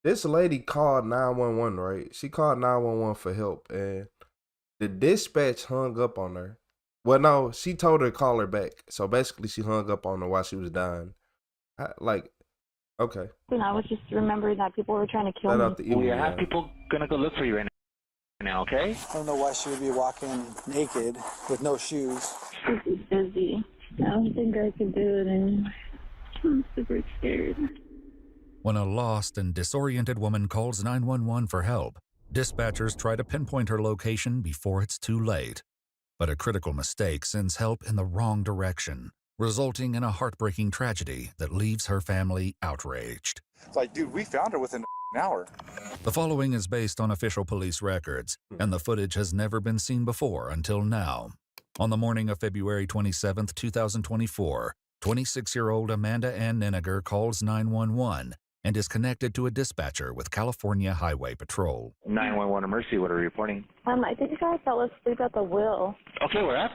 this lady called 911, right? She called 911 for help, and the dispatch hung up on her. Well, no, she told her to call her back. So basically, she hung up on her while she was dying. Okay, And I was just remembering that people were trying to kill let me. out the We evil have one. people gonna go look for you right now, okay? I don't know why she would be walking naked with no shoes. Super busy. I don't think I could do it anymore. I'm super scared. When a lost and disoriented woman calls 911 for help, dispatchers try to pinpoint her location before it's too late. But a critical mistake sends help in the wrong direction, resulting in a heartbreaking tragedy that leaves her family outraged. It's like, dude, we found her within an hour. The following is based on official police records, and the footage has never been seen before until now. On the morning of February 27, 2024, 26-year-old Amanda Ann Neniger calls 911 and is connected to a dispatcher with California Highway Patrol. 911 emergency, what are you reporting? I think I fell asleep at the wheel. Okay, where at?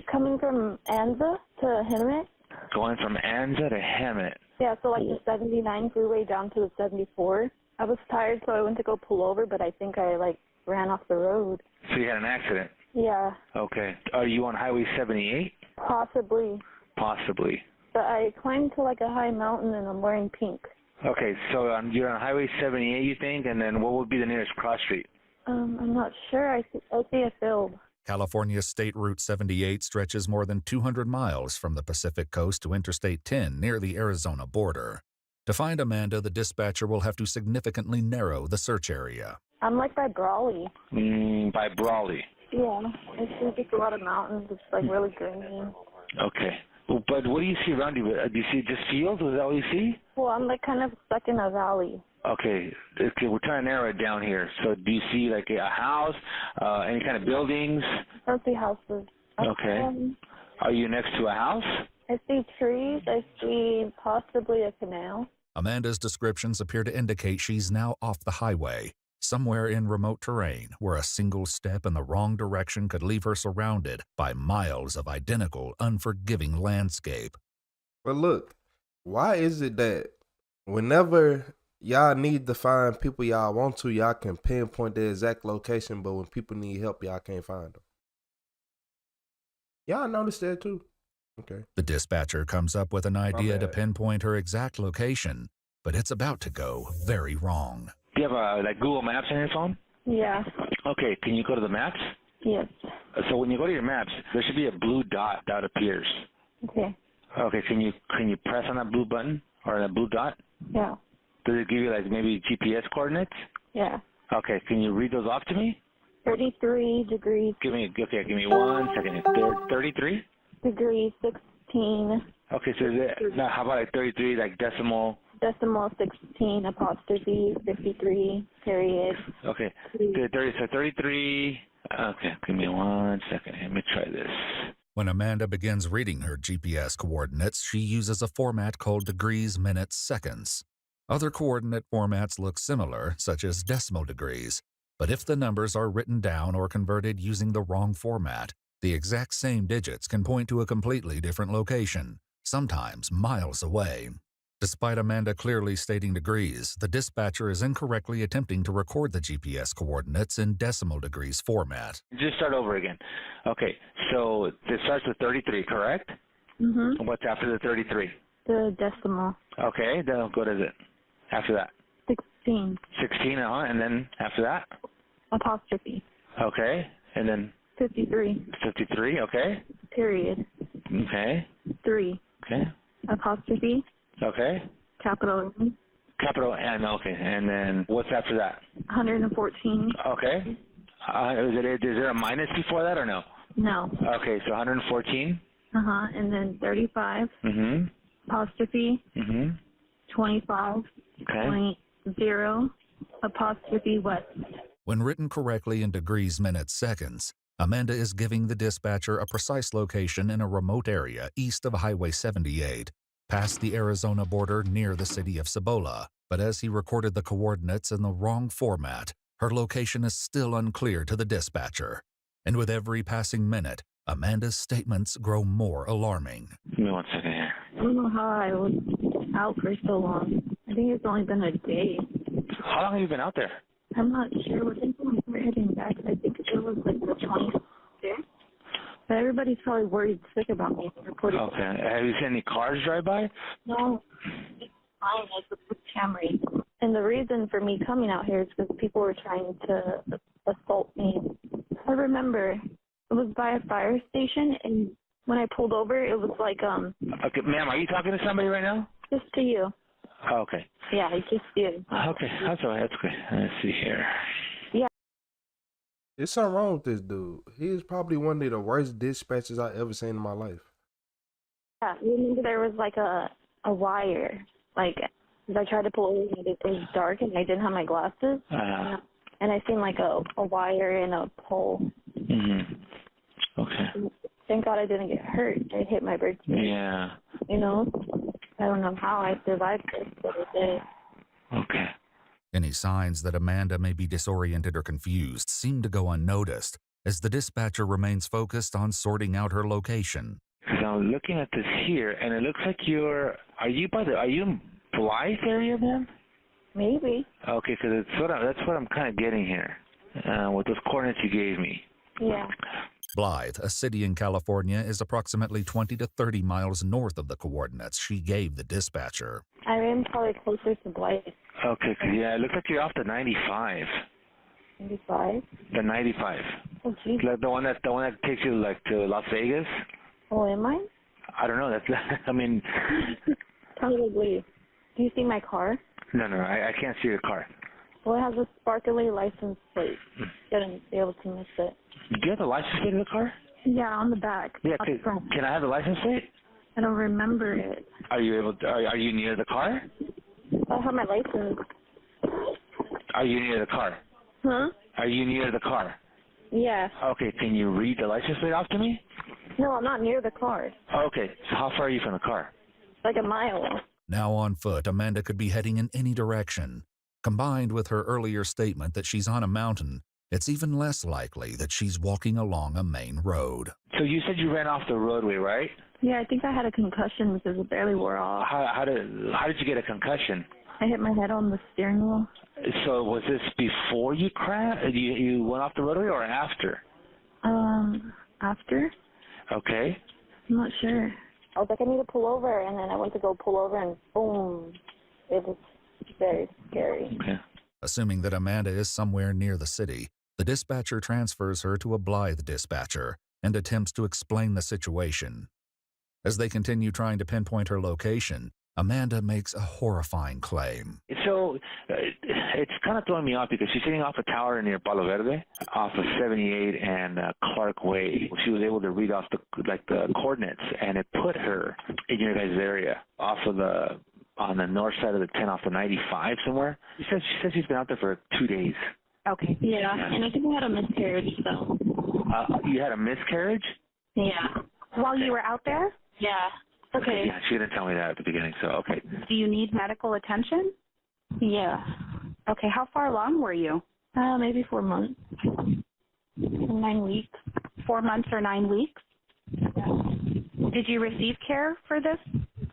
Coming from Anza to Hemet. Going from Anza to Hemet. Yeah, so like the 79 freeway down to the 74. I was tired, so I went to go pull over, but I think I ran off the road. So you had an accident? Yeah, Okay. Are you on Highway 78? possibly. Possibly. But I climbed to like a high mountain and I'm wearing pink. Okay, so you're on Highway 78, you think, and then what would be the nearest cross street? I'm not sure. I see a field. California's State Route 78 stretches more than 200 miles from the Pacific coast to Interstate 10 near the Arizona border. To find Amanda, the dispatcher will have to significantly narrow the search area. I'm like by Brawley. By Brawley. Yeah, it's just a lot of mountains. It's like really green. Okay. Well, but what do you see around you? Do you see just fields? Is that what you see? Well, I'm like kind of stuck in a valley. Okay, we're trying to narrow it down here. So do you see like a house, any kind of buildings? I don't see houses. Okay. Are you next to a house? I see trees. I see possibly a canal. Amanda's descriptions appear to indicate she's now off the highway, somewhere in remote terrain where a single step in the wrong direction could leave her surrounded by miles of identical, unforgiving landscape. But look, why is it that whenever y'all need to find people y'all want to, y'all can pinpoint the exact location, but when people need help, y'all can't find them? Y'all noticed that too? Okay. The dispatcher comes up with an idea to bad. pinpoint her exact location, but it's about to go very wrong. Do you have like Google Maps on your phone? Yeah. Okay, can you go to the maps? Yes. So when you go to your maps, there should be a blue dot that appears. Okay. Okay, can you press on that blue button or that blue dot? Yeah. Does it give you like maybe GPS coordinates? Yeah. Okay, can you read those off to me? 33 degrees. Give me 1 second. 33? Degrees 16. Okay, so is it, now how about like 33 like decimal? Decimal 16 apostrophe 53 period. Okay, Three. 33. Okay, give me 1 second. Let me try this. When Amanda begins reading her GPS coordinates, she uses a format called degrees, minutes, seconds. Other coordinate formats look similar, such as decimal degrees, but if the numbers are written down or converted using the wrong format, the exact same digits can point to a completely different location, sometimes miles away. Despite Amanda clearly stating degrees, the dispatcher is incorrectly attempting to record the GPS coordinates in decimal degrees format. Just start over again. Okay, so it starts with 33, correct? Mm-hmm. What's after the 33? The decimal. Okay, then what is it? After that? 16 16, and then after that? apostrophe Okay, and then 53 53, okay? period Okay, 3 okay, apostrophe okay. capital N, Capital N, okay, and then what's after that? 114. Okay. Is there a minus before that or no? No. Okay, so 114. And then 35 Mm-hmm. apostrophe Mm-hmm. 25 Okay. 0 apostrophe west. When written correctly in degrees, minutes, seconds, Amanda is giving the dispatcher a precise location in a remote area east of Highway 78, past the Arizona border near the city of Cibola. But as he recorded the coordinates in the wrong format, her location is still unclear to the dispatcher. And with every passing minute, Amanda's statements grow more alarming. Give me 1 second here. I don't know how I was out for so long. I think it's only been a day. How long have you been out there? I'm not sure. I think when we're heading back, I think it was like the 25th. But everybody's probably worried sick about me. Okay. Have you seen any cars drive by? No, it's fine. I was with Camry. And the reason for me coming out here is because people were trying to assault me. I remember it was by a fire station, and when I pulled over, it was like, Okay, ma'am, are you talking to somebody right now? just to you. Okay. Yeah, I just did. Okay, that's all right. That's good. Let's see here. There's something wrong with this dude. He is probably one of the worst dispatchers I ever seen in my life. Yeah, you remember there was like a wire. Like, as I tried to pull over, and it was dark, and I didn't have my glasses. And I seen like a wire and a pole. Okay. Thank God I didn't get hurt. I hit my birthday. Yeah. You know? I don't know how I survived this, but I did. Okay. Any signs that Amanda may be disoriented or confused seem to go unnoticed as the dispatcher remains focused on sorting out her location. Because I'm looking at this here, and it looks like are you in Blythe area, man? Maybe. Okay, because that's what I'm kind of getting here with those coordinates you gave me. Yeah. Blythe, a city in California, is approximately 20 to 30 miles north of the coordinates she gave the dispatcher. I am probably closer to Blythe. Okay, 'cause, yeah, it looks like you're off the 95. 95? The 95. Oh, geez. Like the one that takes you like to Las Vegas. Oh, am I? I don't know. That's I mean. Probably. Do you see my car? No, I can't see your car. Well, it has a sparkly license plate. Shouldn't be able to miss it. Do you have the license plate in the car? Yeah, on the back. Yeah, Up front. can I have the license plate? I don't remember it. Are you able to, are you near the car? I have my license. Are you near the car? Huh? Are you near the car? Yeah. Okay, can you read the license plate off to me? No, I'm not near the car. Okay, so how far are you from the car? Like a mile. Now on foot, Amanda could be heading in any direction. Combined with her earlier statement that she's on a mountain, it's even less likely that she's walking along a main road. So you said you ran off the roadway, right? Yeah, I think I had a concussion because it barely wore off. How did you get a concussion? I hit my head on the steering wheel. So was this before you crashed? You went off the roadway or after? After? Okay. I'm not sure. I was like, I need to pull over, and then I went to go pull over, and boom. It was very scary. Okay. Assuming that Amanda is somewhere near the city, the dispatcher transfers her to a Blythe dispatcher and attempts to explain the situation. As they continue trying to pinpoint her location, Amanda makes a horrifying claim. So it's kind of throwing me off because she's sitting off a tower near Palo Verde, off of 78 and Clark Way. She was able to read off the coordinates, and it put her in your guys' area, on the north side of the 10 off the 95 somewhere. She says she's been out there for 2 days. Okay. Yeah, and I think I had a miscarriage, so. You had a miscarriage? Yeah. While you were out there? Yeah. Okay. Yeah, she didn't tell me that at the beginning, so okay. Do you need medical attention? Yeah. Okay, how far along were you? Maybe 4 months. 9 weeks. 4 months or 9 weeks? Yeah. Did you receive care for this,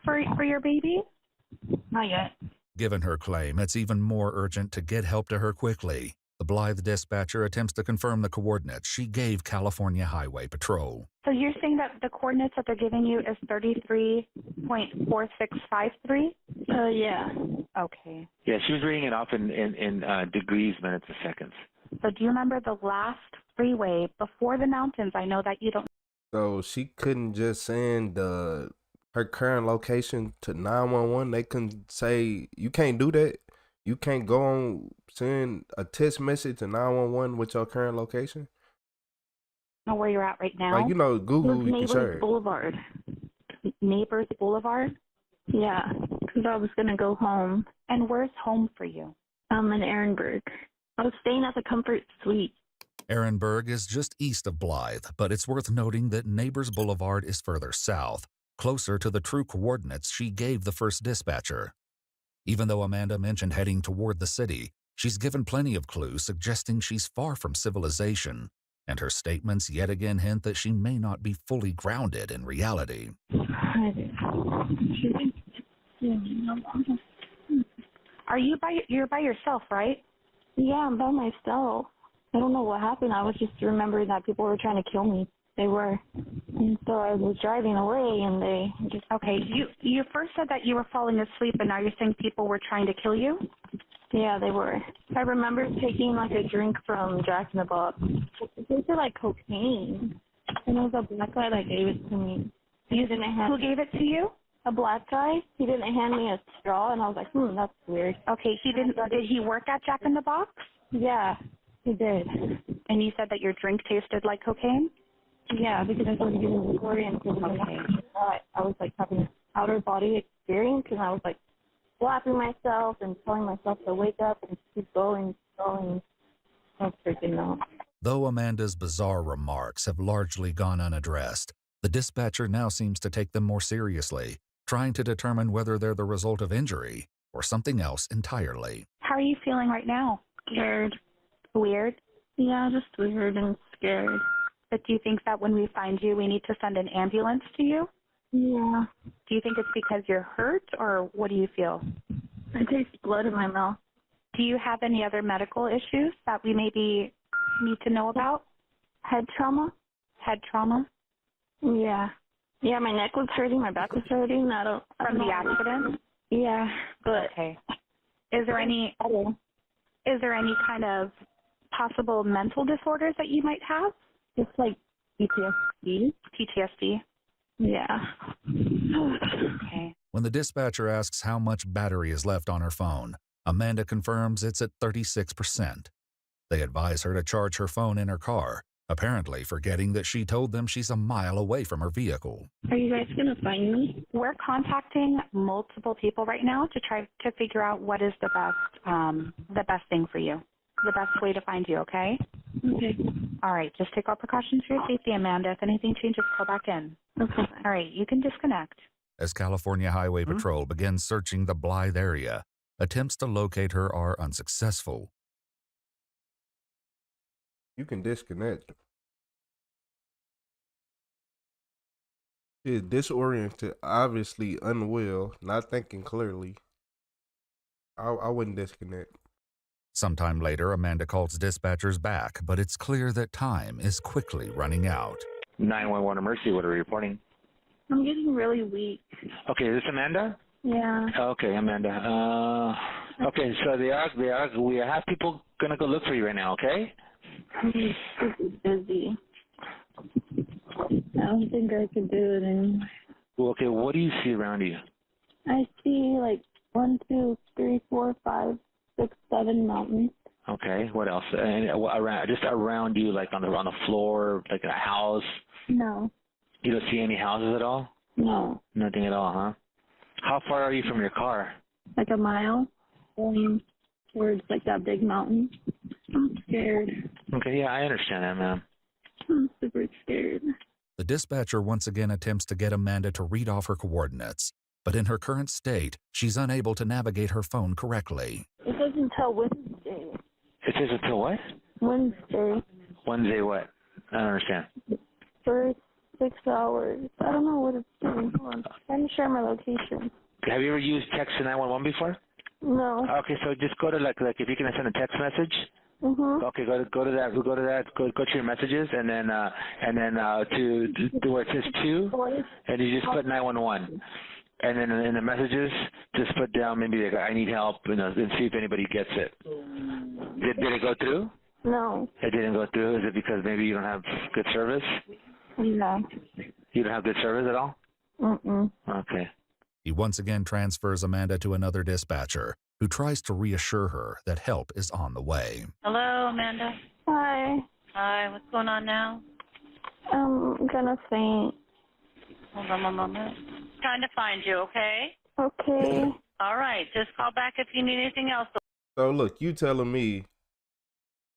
for your baby? Not yet. Given her claim, it's even more urgent to get help to her quickly. The Blythe dispatcher attempts to confirm the coordinates she gave California Highway Patrol. So you're saying that the coordinates that they're giving you is 33.4653? Yeah. Okay. Yeah, she was reading it off in degrees, minutes, and seconds. So do you remember the last freeway before the mountains? I know that you don't. So she couldn't just send her current location to 911. They couldn't say, you can't do that. You can't go on, send a text message to 911 with your current location. Know where you're at right now? Like, Google, you can Neighbors share it. Boulevard. Neighbors Boulevard? Yeah, because I was going to go home. And where's home for you? I'm in Ehrenberg. I was staying at the Comfort Suite. Ehrenberg is just east of Blythe, but it's worth noting that Neighbors Boulevard is further south, closer to the true coordinates she gave the first dispatcher. Even though Amanda mentioned heading toward the city, she's given plenty of clues suggesting she's far from civilization, and her statements yet again hint that she may not be fully grounded in reality. You're by yourself, right? Yeah, I'm by myself. I don't know what happened. I was just remembering that people were trying to kill me. They were. And so I was driving away and they just... Okay, you first said that you were falling asleep and now you're saying people were trying to kill you? Yeah, they were. I remember taking like a drink from Jack in the Box. It tasted like cocaine. And it was a black guy that gave it to me. He didn't hand Who gave it to you? a black guy. He didn't hand me a straw, and I was like, that's weird. Okay, did he work at Jack in the Box? Yeah, he did. And you said that your drink tasted like cocaine? Yeah, because I started getting recorded and I was like having an outer body experience, and I was like slapping myself and telling myself to wake up and keep going. I was freaking out. Though Amanda's bizarre remarks have largely gone unaddressed, the dispatcher now seems to take them more seriously, trying to determine whether they're the result of injury or something else entirely. How are you feeling right now? Scared. Weird? Yeah, just weird and scared. But do you think that when we find you, we need to send an ambulance to you? Yeah. Do you think it's because you're hurt, or what do you feel? I taste blood in my mouth. Do you have any other medical issues that we maybe need to know about? Head trauma? Head trauma? Yeah. Yeah, my neck was hurting, my back was hurting. From the accident? Yeah, but... Okay. Is there any kind of possible mental disorders that you might have? Just like PTSD. PTSD? Yeah. Okay. When the dispatcher asks how much battery is left on her phone, Amanda confirms it's at 36%. They advise her to charge her phone in her car, apparently forgetting that she told them she's a mile away from her vehicle. Are you guys going to find me? We're contacting multiple people right now to try to figure out what is the best thing for you, the best way to find you, okay? Okay. All right, just take all precautions for your safety, Amanda. If anything changes, call back in. Okay. All right, you can disconnect. As California Highway Patrol begins searching the Blythe area, attempts to locate her are unsuccessful. You can disconnect. She is disoriented, obviously unwell, not thinking clearly. I wouldn't disconnect. Sometime later, Amanda calls dispatchers back, but it's clear that time is quickly running out. 911 emergency, what are we reporting? I'm getting really weak. Okay, is this Amanda? Yeah. Okay, Amanda. Okay, so we have people gonna go look for you right now, okay? I'm super busy. I don't think I could do it anymore. Well, okay, what do you see around you? I see like 1, 2, 3, 4, 5, 6, 7 mountains. Okay, what else? And around you, like on the floor, like a house. No. You don't see any houses at all? No. Nothing at all, huh? How far are you from your car? Like a mile going towards like that big mountain. I'm scared. Okay, yeah, I understand that, ma'am. I'm super scared. The dispatcher once again attempts to get Amanda to read off her coordinates, but in her current state, she's unable to navigate her phone correctly. It says until Wednesday. It says until what? Wednesday. Wednesday what? I don't understand. For 6 hours. I don't know what it's doing. Hold on. Let me share my location. Have you ever used text to 911 before? No. Okay, so just go to like if you can send a text message. Okay, go to your messages and then to where it says 2, and you just put 911, and then in the messages just put down maybe like, I need help, and see if anybody gets it. Did it go through? No. It didn't go through. Is it because maybe you don't have good service? No. You don't have good service at all? Okay. He once again transfers Amanda to another dispatcher, who tries to reassure her that help is on the way. Hello, Amanda. Hi. Hi, what's going on now? I'm gonna faint. Hold on 1 moment. Trying to find you, okay? Okay. All right, just call back if you need anything else. So look, you telling me,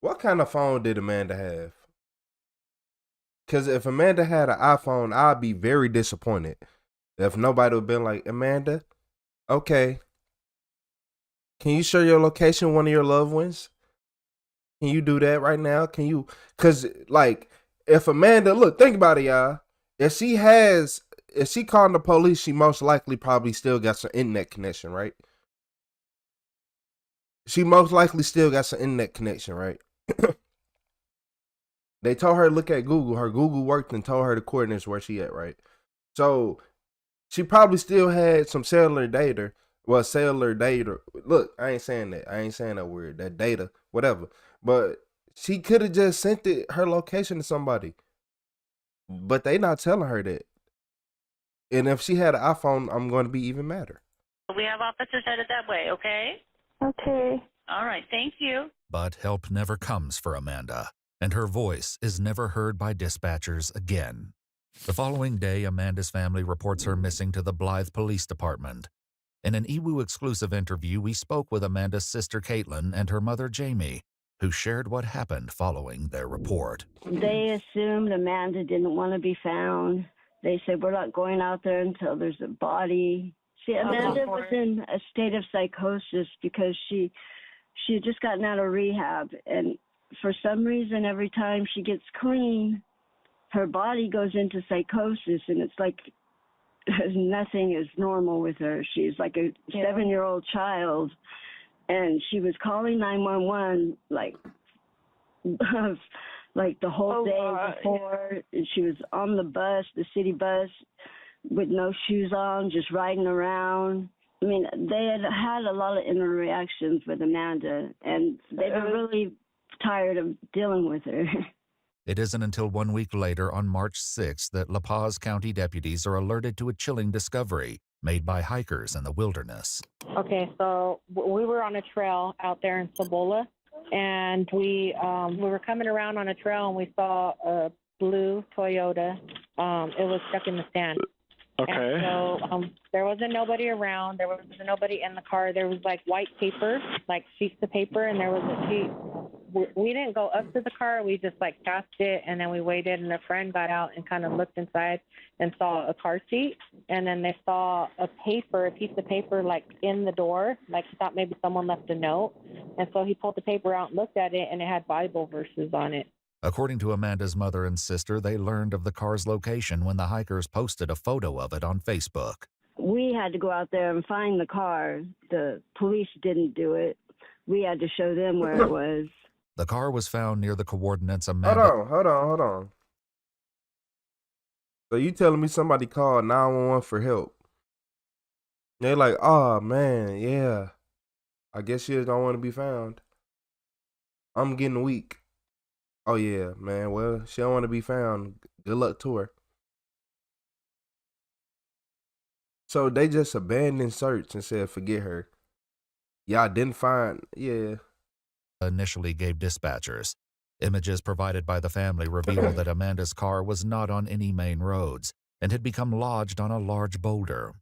what kind of phone did Amanda have? Because if Amanda had an iPhone, I'd be very disappointed. If nobody would have been like, Amanda, okay, can you share your location with one of your loved ones? Can you do that right now? Can you? Because, like, if Amanda, look, think about it, y'all. If she calling the police, she most likely probably still got some internet connection, right? she most likely still got some internet connection, right? They told her to look at Google. Her Google worked and told her the coordinates where she at, right? So she probably still had some cellular data. Well, cellular data. Look, I ain't saying that. I ain't saying that word. That data, whatever. But she could have just sent her location to somebody. But they not telling her that. And if she had an iPhone, I'm going to be even madder. We have officers headed that way, okay? Okay. All right, thank you. But help never comes for Amanda, and her voice is never heard by dispatchers again. The following day, Amanda's family reports her missing to the Blythe Police Department. In an EWU exclusive interview, we spoke with Amanda's sister Caitlin and her mother Jamie, who shared what happened following their report. They assumed Amanda didn't want to be found. They said, we're not going out there until there's a body. See, Amanda was in a state of psychosis because she had just gotten out of rehab. And for some reason, every time she gets clean, her body goes into psychosis. And it's like nothing is normal with her. She's like a 7-year-old child. And she was calling 911 like the whole day before. And she was on the bus, the city bus, with no shoes on, just riding around. I mean, they had a lot of interactions with Amanda, and they were really tired of dealing with her. It isn't until 1 week later, on March 6th, that La Paz County deputies are alerted to a chilling discovery made by hikers in the wilderness. Okay, so we were on a trail out there in Cibola, and we were coming around on a trail, and we saw a blue Toyota. It was stuck in the sand. Okay. And so there wasn't nobody around. There wasn't nobody in the car. There was like white paper, like sheets of paper, and there was a sheet. We didn't go up to the car. We just like passed it, and then we waited, and a friend got out and kind of looked inside and saw a car seat, and then they saw a piece of paper like in the door, like he thought maybe someone left a note, and so he pulled the paper out and looked at it, and it had Bible verses on it. According to Amanda's mother and sister, they learned of the car's location when the hikers posted a photo of it on Facebook. We had to go out there and find the car. The police didn't do it. We had to show them where it was. The car was found near the coordinates Amanda... Hold on. So you telling me somebody called 911 for help? They're like, oh, man, yeah. I guess she don't want to be found. I'm getting weak. Oh, yeah, man. Well, she don't want to be found. Good luck to her. So they just abandoned search and said, forget her. Y'all didn't find, yeah. Initially gave dispatchers. Images provided by the family revealed that Amanda's car was not on any main roads and had become lodged on a large boulder.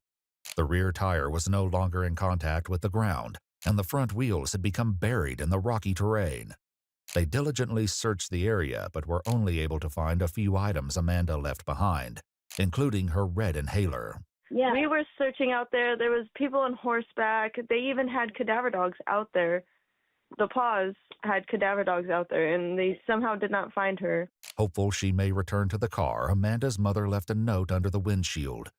The rear tire was no longer in contact with the ground, and the front wheels had become buried in the rocky terrain. They diligently searched the area, but were only able to find a few items Amanda left behind, including her red inhaler. Yeah. We were searching out there. There was people on horseback. They even had cadaver dogs out there. The Paws had cadaver dogs out there, and they somehow did not find her. Hopeful she may return to the car, Amanda's mother left a note under the windshield.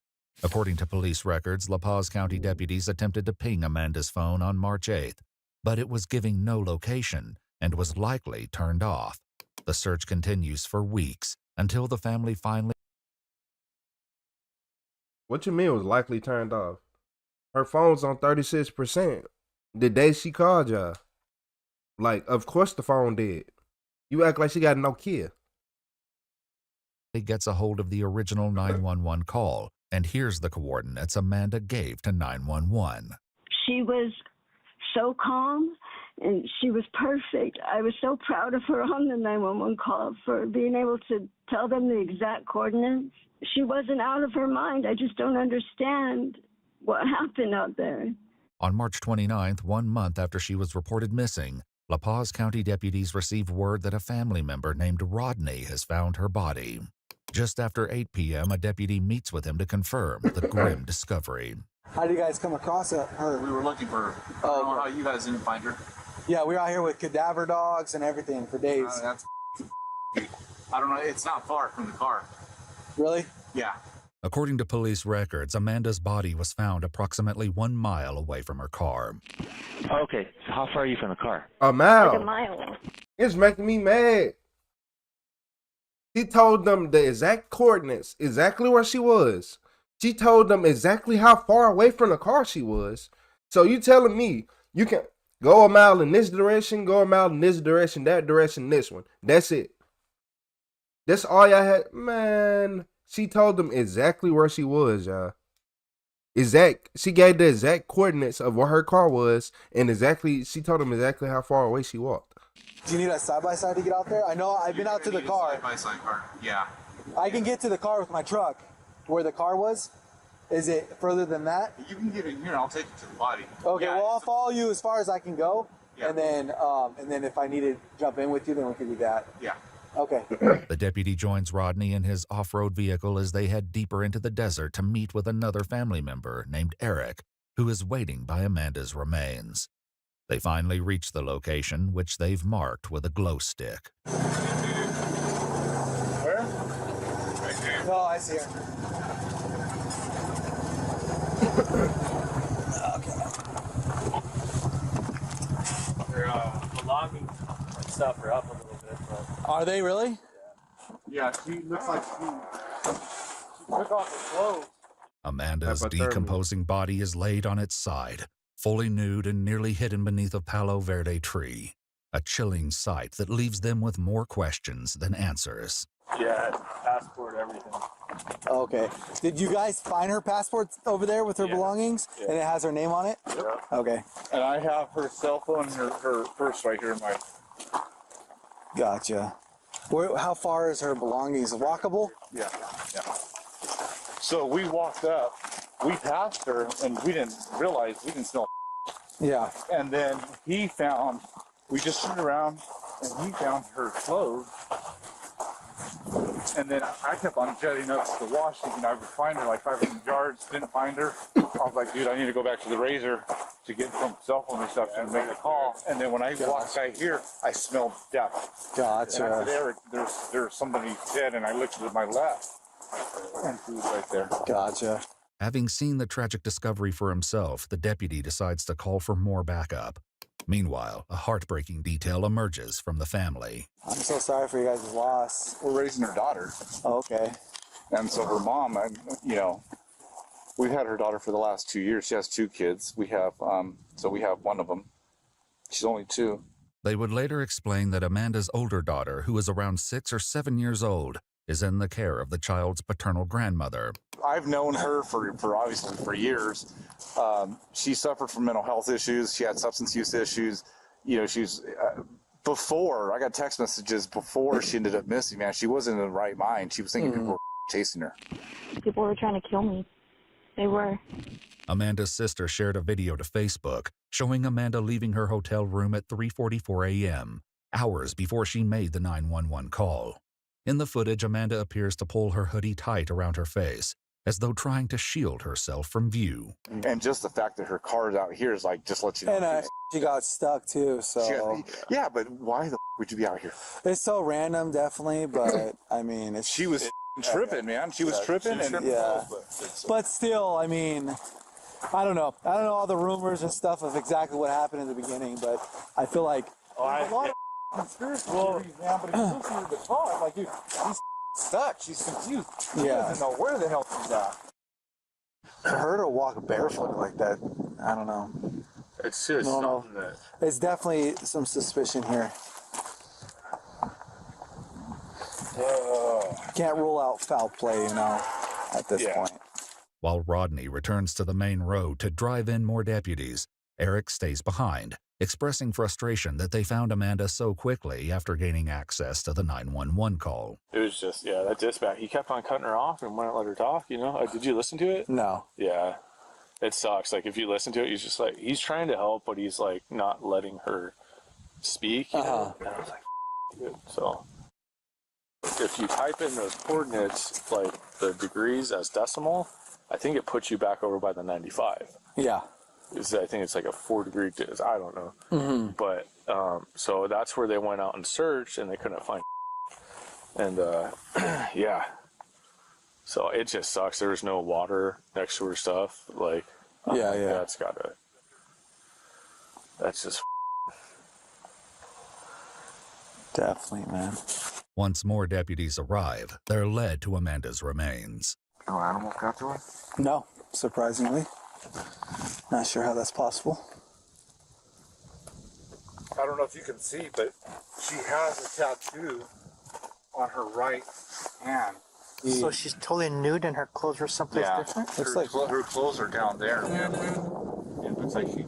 According to police records, La Paz County deputies attempted to ping Amanda's phone on March 8th, but it was giving no location and was likely turned off. The search continues for weeks until the family finally... What you mean was likely turned off? Her phone's on 36%. The day she called y'all. Like, of course the phone did. You act like she got no Nokia. He gets a hold of the original 911 call, and here's the coordinates Amanda gave to 911. She was so calm, and she was perfect. I was so proud of her on the 911 call for being able to tell them the exact coordinates. She wasn't out of her mind. I just don't understand what happened out there. On March 29th, 1 month after she was reported missing, La Paz County deputies received word that a family member named Rodney has found her body. Just after 8 p.m., a deputy meets with him to confirm the grim discovery. How did you guys come across her? We were looking for her. I don't know how you guys didn't find her. Yeah, we were out here with cadaver dogs and everything for days. That's I don't know. It's not far from the car. Really? Yeah. According to police records, Amanda's body was found approximately 1 mile away from her car. Okay, so how far are you from the car? A mile. Like a mile. It's making me mad. She told them the exact coordinates, exactly where she was. She told them exactly how far away from the car she was. So you telling me you can go a mile in this direction, go a mile in this direction, that direction, this one. That's it. That's all y'all had? Man, she told them exactly where she was, y'all. She gave the exact coordinates of where her car was, and she told them exactly how far away she walked. Do you need a side-by-side to get out there? I know I've been out to the car. Side-by-side car. Yeah. I can get to the car with my truck. Where the car was? Is it further than that? You can get in here and I'll take you to the body. Okay, Yeah, well, I'll follow you as far as I can go. Yeah. And then if I need to jump in with you, then we can do that. Yeah. Okay. The deputy joins Rodney in his off-road vehicle as they head deeper into the desert to meet with another family member named Eric, who is waiting by Amanda's remains. They finally reach the location, which they've marked with a glow stick. Where? Right there. Oh, I see her. Their belongings and stuff are up a little bit. But Are they really? Yeah, she looks like she took off her clothes. Amanda's Hypothermia. decomposing body is laid on its side, fully nude and nearly hidden beneath a Palo Verde tree. A chilling sight that leaves them with more questions than answers. yeah, passport, everything. Okay. Did you guys find her passport over there with her belongings? Yeah. And it has her name on it? Yeah. Okay. And I have her cell phone and her purse right here in my... Gotcha. How far is her belongings? Walkable? Yeah. So we walked up, we passed her, and we didn't smell. Yeah. And then we just turned around, and he found her clothes. And then I kept on jetting up to the wash, thinking I would find her like 500 yards, didn't find her. I was like, dude, I need to go back to the Razor to get some cell phone reception and make a call. And then when I walked by here, I smelled death. And I said, Gotcha. Eric, there's somebody dead, and I looked to my left, and she was right there. Gotcha. Having seen the tragic discovery for himself, the deputy decides to call for more backup. Meanwhile, a heartbreaking detail emerges from the family. I'm so sorry for you guys' loss. We're raising her daughter. Oh, okay. And so her mom, we've had her daughter for the last 2 years. She has 2 kids. We have one of them. She's only 2. They would later explain that Amanda's older daughter, who is around 6 or 7 years old, is in the care of the child's paternal grandmother. I've known her for obviously for years. She suffered from mental health issues. She had substance use issues. She's before I got text messages before she ended up missing. Man, she wasn't in the right mind. She was thinking people were chasing her. People were trying to kill me. They were. Amanda's sister shared a video to Facebook showing Amanda leaving her hotel room at 3:44 a.m., hours before she made the 911 call. In the footage, Amanda appears to pull her hoodie tight around her face, as though trying to shield herself from view. And just the fact that her car's out here is like, just let you know. And she got stuck too, so. Yeah, but why the would you be out here? It's so random, definitely, but I mean, She was tripping, man. She was tripping. Yeah. But still, I mean, I don't know. I don't know all the rumors and stuff of exactly what happened in the beginning, but I feel like there's a lot of conspiracy theories, man. But if you listen to the talk, like, dude, she's stuck. She's confused. She doesn't know where the hell she's at. For her to walk barefoot like that, I don't know. It's just something that... It's definitely some suspicion here. Can't rule out foul play, at this point. While Rodney returns to the main road to drive in more deputies, Eric stays behind, expressing frustration that they found Amanda so quickly after gaining access to the 911 call. It was just, that dispatch. He kept on cutting her off and wouldn't let her talk, Did you listen to it? No. Yeah. It sucks. Like, if you listen to it, he's just like, he's trying to help, but he's, like, not letting her speak, And I was like, dude. So, if you type in those coordinates, like, the degrees as decimal, I think it puts you back over by the 95. Yeah. I think it's like a 4-degree, I don't know. Mm-hmm. But, so that's where they went out and searched, and they couldn't find. And, yeah. So it just sucks. There was no water next to her stuff. Like, Yeah. That's just Definitely, man. Once more deputies arrive, they're led to Amanda's remains. No animals got to her? No, surprisingly. Not sure how that's possible. I don't know if you can see, but she has a tattoo on her right hand. So she's totally nude and her clothes were someplace different? Looks like Her clothes are down there. It looks like she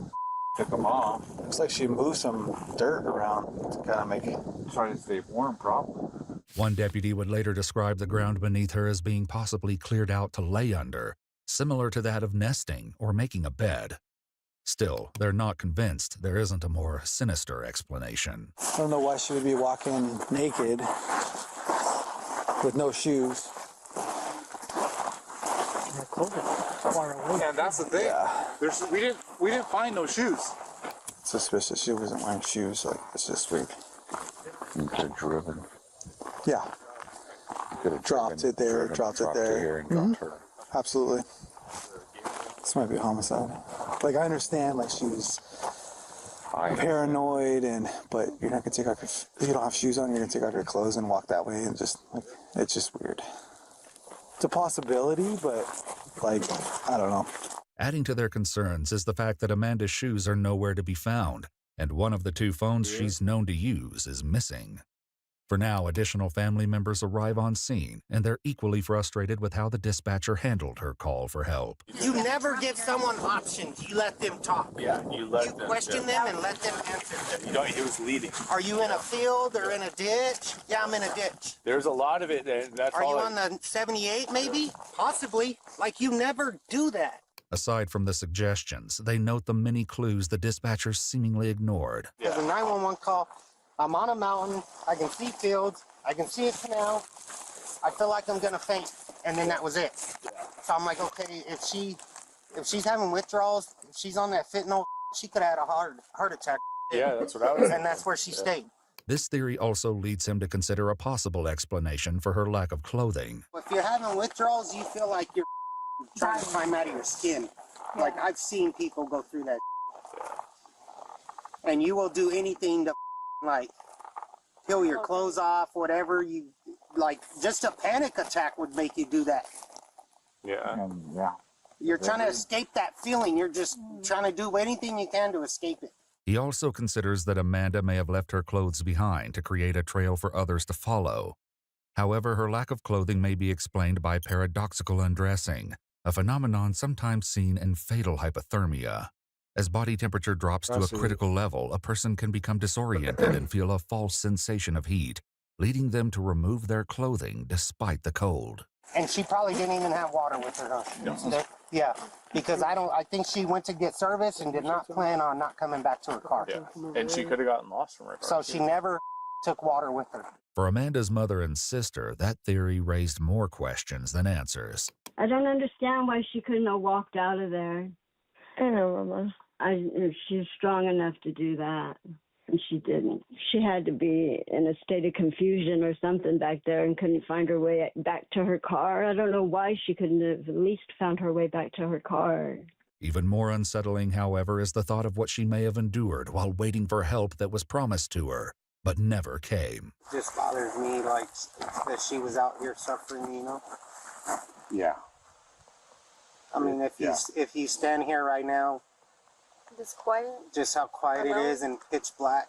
took them off. Looks like she moved some dirt around to kind of make it. Trying to stay warm, probably. One deputy would later describe the ground beneath her as being possibly cleared out to lay under, similar to that of nesting or making a bed. Still, they're not convinced there isn't a more sinister explanation. I don't know why she would be walking naked with no shoes. Her clothes are far away. And that's the thing. Yeah. We didn't find no shoes. It's suspicious. She wasn't wearing shoes. Like, it's just weird. You could have driven. Yeah. You could have Dropped it there, dropped it there. Here and dropped her. Absolutely. This might be a homicide. Like, I understand, like, she was paranoid, but you're not gonna take off if you don't have shoes on, you're gonna take off your clothes and walk that way, and just, like, it's just weird. It's a possibility, but, like, I don't know. Adding to their concerns is the fact that Amanda's shoes are nowhere to be found, and one of the two phones she's known to use is missing. For now, additional family members arrive on scene, and they're equally frustrated with how the dispatcher handled her call for help. You never give someone options. You let them talk. Yeah, you let them question them and let them answer. You know, he was leading. Are you in a field or in a ditch? Yeah, I'm in a ditch. There's a lot of it, and that's Are all. you on the 78 maybe? Possibly. Like, you never do that. Aside from the suggestions, they note the many clues the dispatcher seemingly ignored. There's a 911 call. I'm on a mountain. I can see fields. I can see a canal. I feel like I'm gonna faint, and then that was it. So I'm like, okay, if she's having withdrawals, if she's on that fentanyl, she could have had a heart attack. Yeah, that's what I was. And that's where she stayed. This theory also leads him to consider a possible explanation for her lack of clothing. If you're having withdrawals, you feel like you're trying to climb out of your skin. Like, I've seen people go through that. And you will do anything to, like, peel your clothes off, whatever. You, like, just a panic attack would make you do that. Yeah. Yeah. You're trying to escape that feeling. You're just trying to do anything you can to escape it. He also considers that Amanda may have left her clothes behind to create a trail for others to follow. However, her lack of clothing may be explained by paradoxical undressing, a phenomenon sometimes seen in fatal hypothermia. As body temperature drops to a critical level, a person can become disoriented and feel a false sensation of heat, leading them to remove their clothing despite the cold. And she probably didn't even have water with her, huh? Yeah, because I think she went to get service and did not plan on not coming back to her car. Yeah. And she could have gotten lost from her car. So she never took water with her. For Amanda's mother and sister, that theory raised more questions than answers. I don't understand why she couldn't have walked out of there. I know, Mama. She's strong enough to do that, and she didn't. She had to be in a state of confusion or something back there and couldn't find her way back to her car. I don't know why she couldn't have at least found her way back to her car. Even more unsettling, however, is the thought of what she may have endured while waiting for help that was promised to her, but never came. It just bothers me, like, that she was out here suffering, you know? Yeah. I mean, if you stand here right now, Just quiet. just how quiet it is and pitch black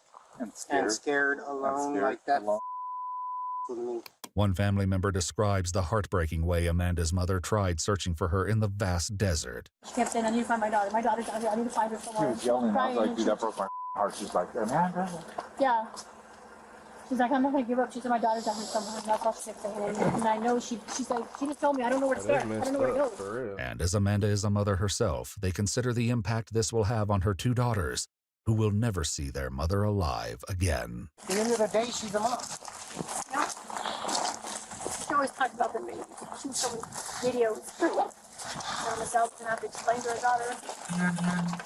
and scared alone like that with me. One family member describes the heartbreaking way Amanda's mother tried searching for her in the vast desert. She kept saying, I need to find my daughter. My daughter's out here. I need to find her She somewhere. was yelling. I was like, Crying. dude, that broke my heart. She's like, Amanda. Yeah. She's like, I'm not going to give up. She said, my daughter's out here somewhere. And that's all she kept saying. And I know she's like, she just told me, I don't know where to start. I don't know where to go. For real. And as Amanda is a mother herself, they consider the impact this will have on her two daughters, who will never see their mother alive again. At the end of the day, she's a mom. Yeah. She always talked about the baby. She was showing videos. Miss Elton had to explain to her daughter.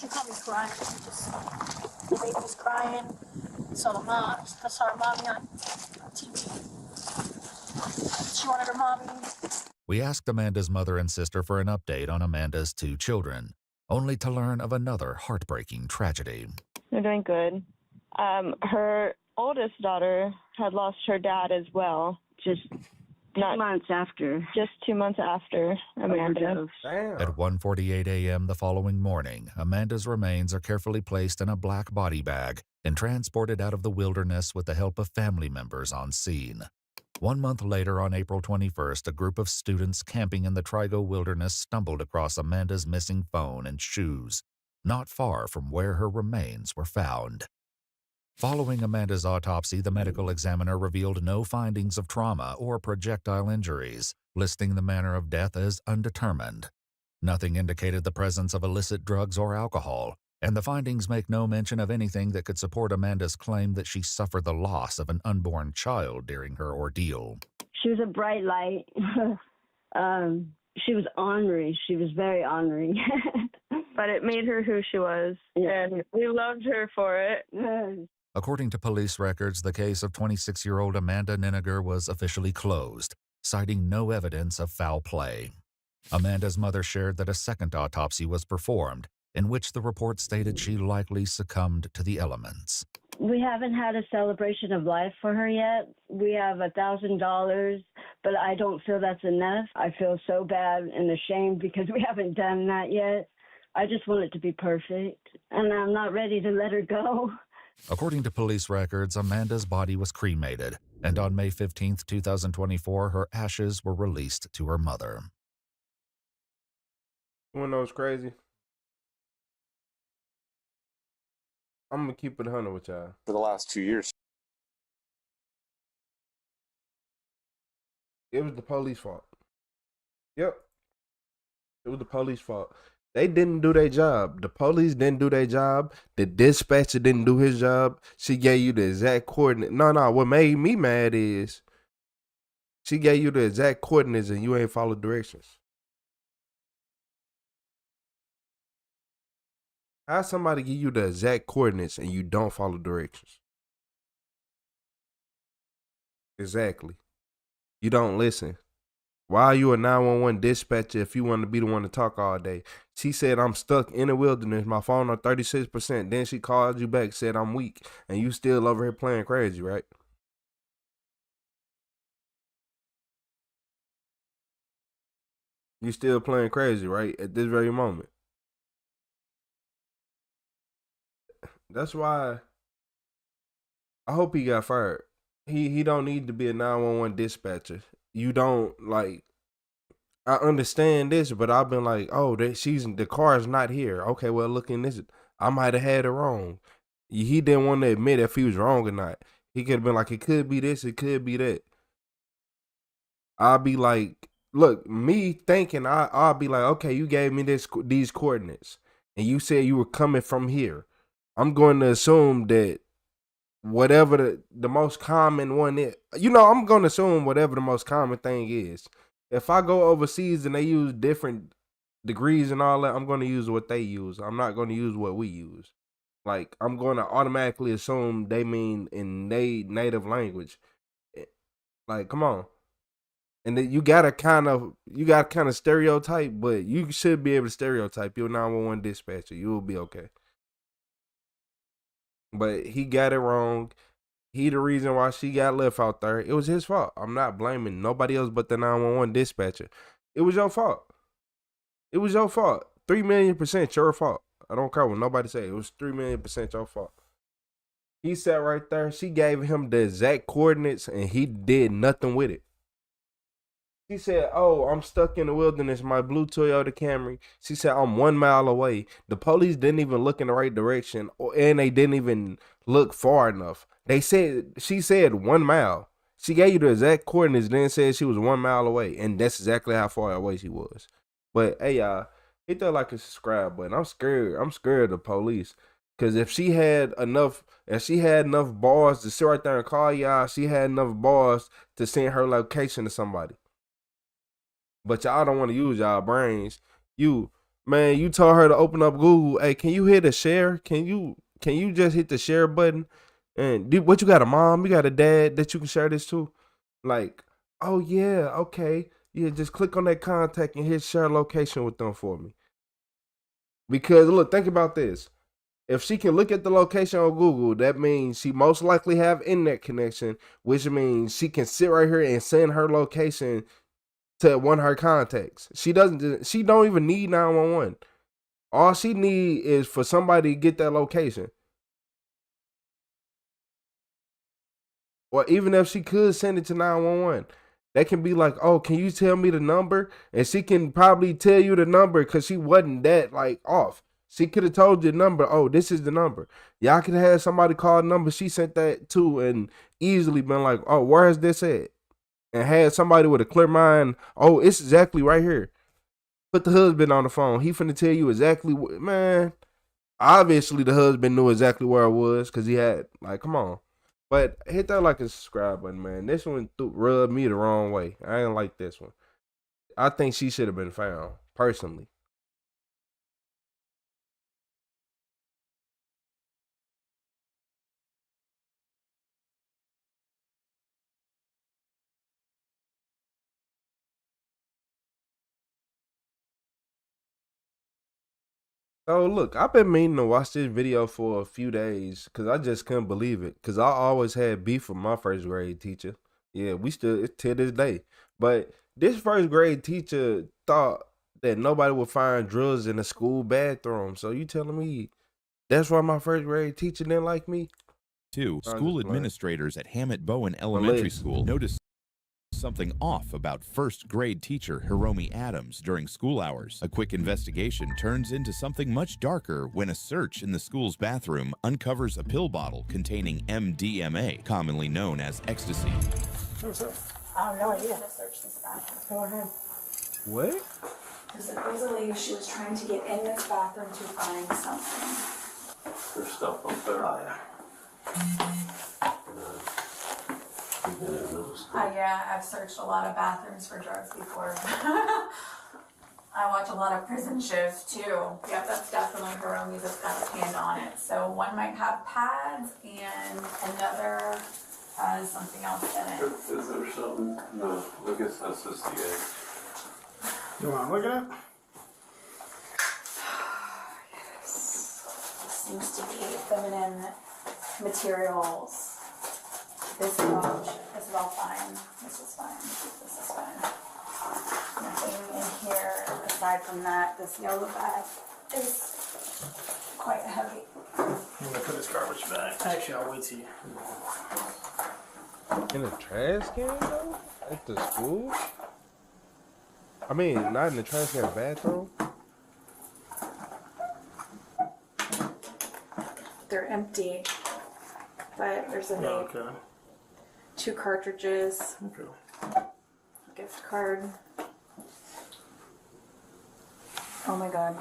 She called me crying. The baby was crying. So the mom, I saw her mommy on TV. She wanted her mommy. We asked Amanda's mother and sister for an update on Amanda's 2 children, only to learn of another heartbreaking tragedy. They're doing good. Her oldest daughter had lost her dad as well. Just 2 months after. Just 2 months after Amanda. Overdose. Damn. At 1:48 a.m. the following morning, Amanda's remains are carefully placed in a black body bag and transported out of the wilderness with the help of family members on scene. 1 month later, on April 21st, a group of students camping in the Trigo Wilderness stumbled across Amanda's missing phone and shoes, not far from where her remains were found. Following Amanda's autopsy, the medical examiner revealed no findings of trauma or projectile injuries, listing the manner of death as undetermined. Nothing indicated the presence of illicit drugs or alcohol, and the findings make no mention of anything that could support Amanda's claim that she suffered the loss of an unborn child during her ordeal. She was a bright light. She was ornery. She was very ornery. But it made her who she was, and we loved her for it. According to police records, the case of 26-year-old Amanda Ninegar was officially closed, citing no evidence of foul play. Amanda's mother shared that a second autopsy was performed, in which the report stated she likely succumbed to the elements. We haven't had a celebration of life for her yet. We have $1,000, but I don't feel that's enough. I feel so bad and ashamed because we haven't done that yet. I just want it to be perfect, and I'm not ready to let her go. According to police records, Amanda's body was cremated, and on May 15, 2024, her ashes were released to her mother. You wanna know what's crazy? I'm gonna keep it 100 with y'all. For the last 2 years. It was the police fault. Yep. It was the police fault. They didn't do their job. The police didn't do their job. The dispatcher didn't do his job. She gave you the exact coordinate. No, what made me mad is she gave you the exact coordinates and you ain't followed directions. How somebody give you the exact coordinates and you don't follow directions? Exactly. You don't listen. Why are you a 911 dispatcher if you want to be the one to talk all day? She said, I'm stuck in the wilderness. My phone on 36%. Then she called you back, said I'm weak. And you still over here playing crazy, right? You still playing crazy, right? At this very moment. That's why I hope he got fired. He don't need to be a 911 dispatcher. You don't, like, I understand this, but I've been like, oh, the car's not here. Okay, well, look in this. I might have had it wrong. He didn't want to admit if he was wrong or not. He could have been like, it could be this, it could be that. I'll be like, look, me thinking, I'll be like, okay, you gave me these coordinates, and you said you were coming from here. I'm going to assume that whatever the most common one is, I'm going to assume whatever the most common thing is. If I go overseas and they use different degrees and all that, I'm going to use what they use. I'm not going to use what we use. Like, I'm going to automatically assume they mean in their native language. Like, come on. And then you gotta kind of stereotype, but you should be able to stereotype. You're a 911 dispatcher. You will be okay. But he got it wrong. He the reason why she got left out there. It was his fault. I'm not blaming nobody else but the 911 dispatcher. It was your fault. It was your fault. 3,000,000% your fault. I don't care what nobody say. It was 3,000,000% your fault. He sat right there. She gave him the exact coordinates and he did nothing with it. She said, oh, I'm stuck in the wilderness, my blue Toyota Camry. She said, I'm 1 mile away. The police didn't even look in the right direction, and they didn't even look far enough. She said 1 mile. She gave you the exact coordinates, then said she was 1 mile away, and that's exactly how far away she was. But, hey, y'all, hit that like and subscribe button. I'm scared. I'm scared of the police. Because if she had enough balls to sit right there and call y'all, she had enough balls to send her location to somebody. But y'all don't want to use y'all brains. You told her to open up Google. Hey, can you hit a share? Can you just hit the share button? And what, you got a mom? You got a dad that you can share this to? Like, oh yeah, okay. Yeah, just click on that contact and hit share location with them for me. Because look, think about this. If she can look at the location on Google, that means she most likely have internet connection, which means she can sit right here and send her location to one of her contacts. She don't even need 911. All she need is for somebody to get that location. Or even if she could send it to 911, that can be like, oh, can you tell me the number? And she can probably tell you the number because she wasn't that like off. She could have told you the number. Oh, this is the number. Y'all could have had somebody call the number she sent that to and easily been like, oh, where is this at? And had somebody with a clear mind. Oh, it's exactly right here. Put the husband on the phone. He finna tell you exactly what, man. Obviously, the husband knew exactly where it was because he had, like, come on. But hit that like and subscribe button, man. This one rubbed me the wrong way. I didn't like this one. I think she should have been found, personally. Oh, look, I've been meaning to watch this video for a few days because I just couldn't believe it. Because I always had beef with my first grade teacher. Yeah, we still, to this day. But this first grade teacher thought that nobody would find drugs in the school bathroom. So you telling me that's why my first grade teacher didn't like me? School administrators at Hammett Bowen Elementary School noticed something off about first grade teacher Hiromi Adams during school hours. A quick investigation turns into something much darker when a search in the school's bathroom uncovers a pill bottle containing MDMA, commonly known as ecstasy. What's up? I have no idea. Search this bathroom. Go ahead. What? Because supposedly she was trying to get in this bathroom to find something. There's stuff up there. Oh, yeah. Yeah, I've searched a lot of bathrooms for drugs before. I watch a lot of prison shows too. Yep, that's definitely Hiromi that's got his hand on it. So one might have pads and another has something else in it. Is there something? No, I guess that's just the egg. You want to look at it? Yes. It seems to be feminine materials. This is all fine. This is fine. This is fine. Nothing in here aside from that. This yellow bag is quite heavy. I'm going to put this garbage bag. Actually, I'll wait till you. In a trash can, though? At the school? I mean, not in the trash can bathroom? They're empty, but there's a vape. Okay. 2 cartridges. Okay. Gift card. Oh my god.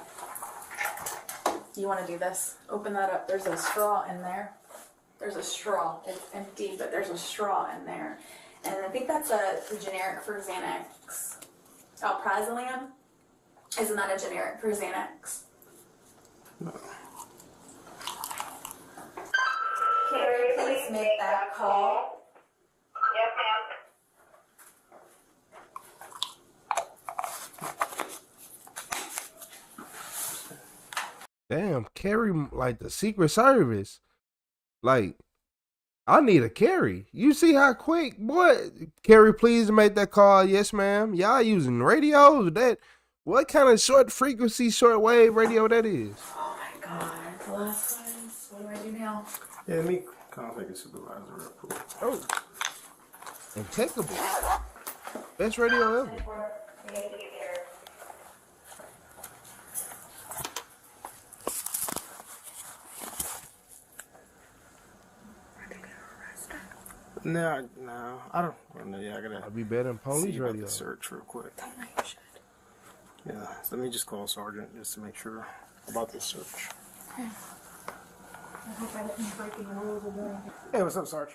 You want to do this? Open that up. There's a straw in there. There's a straw. It's empty, but there's a straw in there. And I think that's a generic for Xanax. Alprazolam? Isn't that a generic for Xanax? No. Carrie, please make that call. Damn, Carrie, like the Secret Service. Like, I need a Carrie. You see how quick, boy? Carrie, please make that call. Yes, ma'am. Y'all using radios? What kind of short frequency, short wave radio that is? Oh my god. The last ones. What do I do now? Yeah, let me contact the supervisor real quick. Oh. Impeccable. Best radio ever. No, I don't. Yeah, I gotta. I'd be better than police radio. The search real quick. Yeah, so let me just call Sergeant just to make sure about this search. Okay. I hope I didn't break any rules or anything. Hey, what's up, Sarge?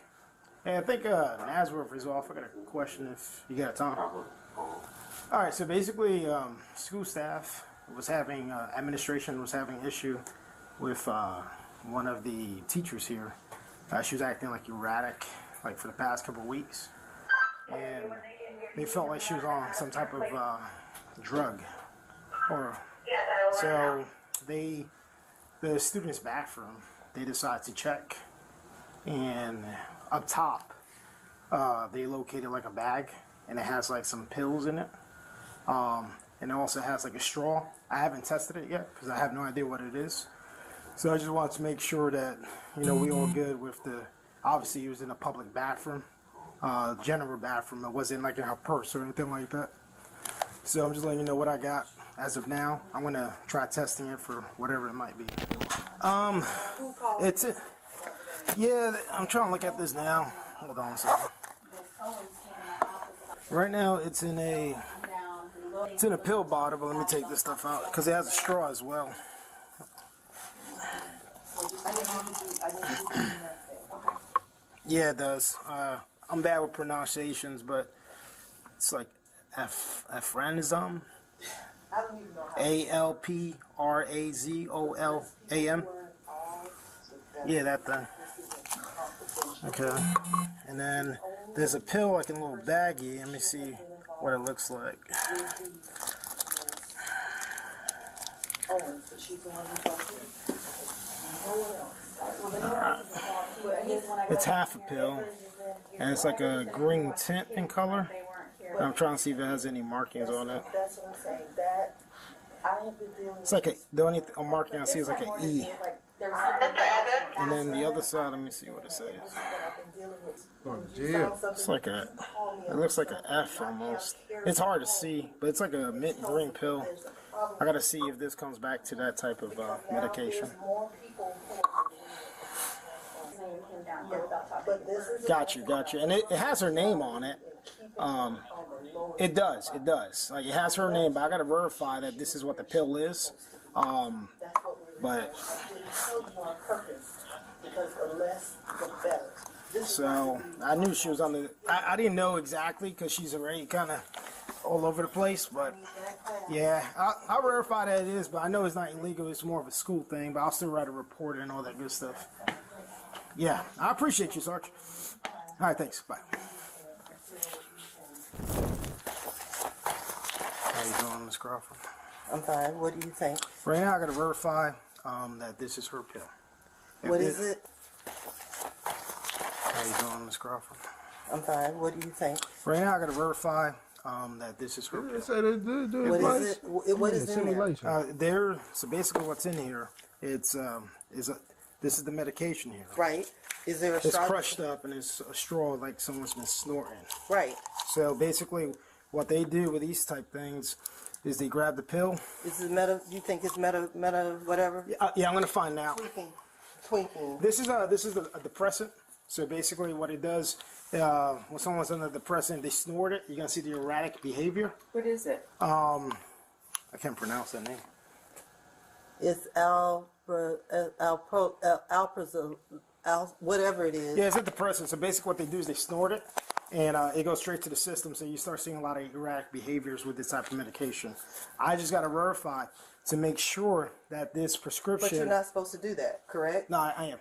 Hey, I think Nasworth is off. I got a question if you got time. All right, so basically, school staff was having, administration was having issue with one of the teachers here. She was acting like erratic, like for the past couple of weeks. And they felt like she was on some type of drug, or so the student's bathroom, they decided to check, and up top they located like a bag, and it has like some pills in it, and it also has like a straw. I haven't tested it yet because I have no idea what it is, so I just wanted to make sure that we all good with the. Obviously, it was in a public bathroom, general bathroom. It wasn't like in her purse or anything like that. So I'm just letting you know what I got as of now. I'm gonna try testing it for whatever it might be. It's it. Yeah, I'm trying to look at this now. Hold on a second. Right now, it's in a pill bottle. But let me take this stuff out because it has a straw as well. Yeah, it does. I'm bad with pronunciations, but it's like Alprazolam. Alprazolam. Yeah, that thing. Okay. And then there's a pill like in a little baggie. Let me see what it looks like. It's half a pill, and it's like a green tint in color. I'm trying to see if it has any markings on it. It's like the only marking I see is like an E. And then the other side, let me see what it says. It's like it looks like an F almost. It's hard to see, but it's like a mint green pill. I gotta see if this comes back to that type of medication. Got you. And it has her name on it. It does. Like it has her name, but I gotta verify that this is what the pill is. But so I knew she was on the. I didn't know exactly because she's already kind of all over the place. But yeah, I'll verify that it is. But I know it's not illegal. It's more of a school thing. But I'll still write a report and all that good stuff. Yeah, I appreciate you, Sarge. All right, thanks. Bye. How you doing, Miss Crawford? I'm fine. What do you think? Right now, I got to verify that this is her pill. What is it? How you doing, Miss Crawford? I'm fine. What do you think? Right now, I got to verify that this is her pill. What is it? What is in there? So basically, what's in here? This is the medication here. Right. Is there a It's straw? crushed up and it's a straw like someone's been snorting. Right. So basically, what they do with these type things is they grab the pill. Is it you think it's meta, whatever? Yeah, I'm gonna find out. Tweaking. This is a depressant. So basically, what it does when someone's under depressant, they snort it. You're gonna see the erratic behavior. What is it? I can't pronounce that name. It's Alprazolam, whatever it is. Yeah, it's a depressant. So basically, what they do is they snort it, and it goes straight to the system. So you start seeing a lot of erratic behaviors with this type of medication. I just got to verify to make sure that this prescription. But you're not supposed to do that, correct? No, I am.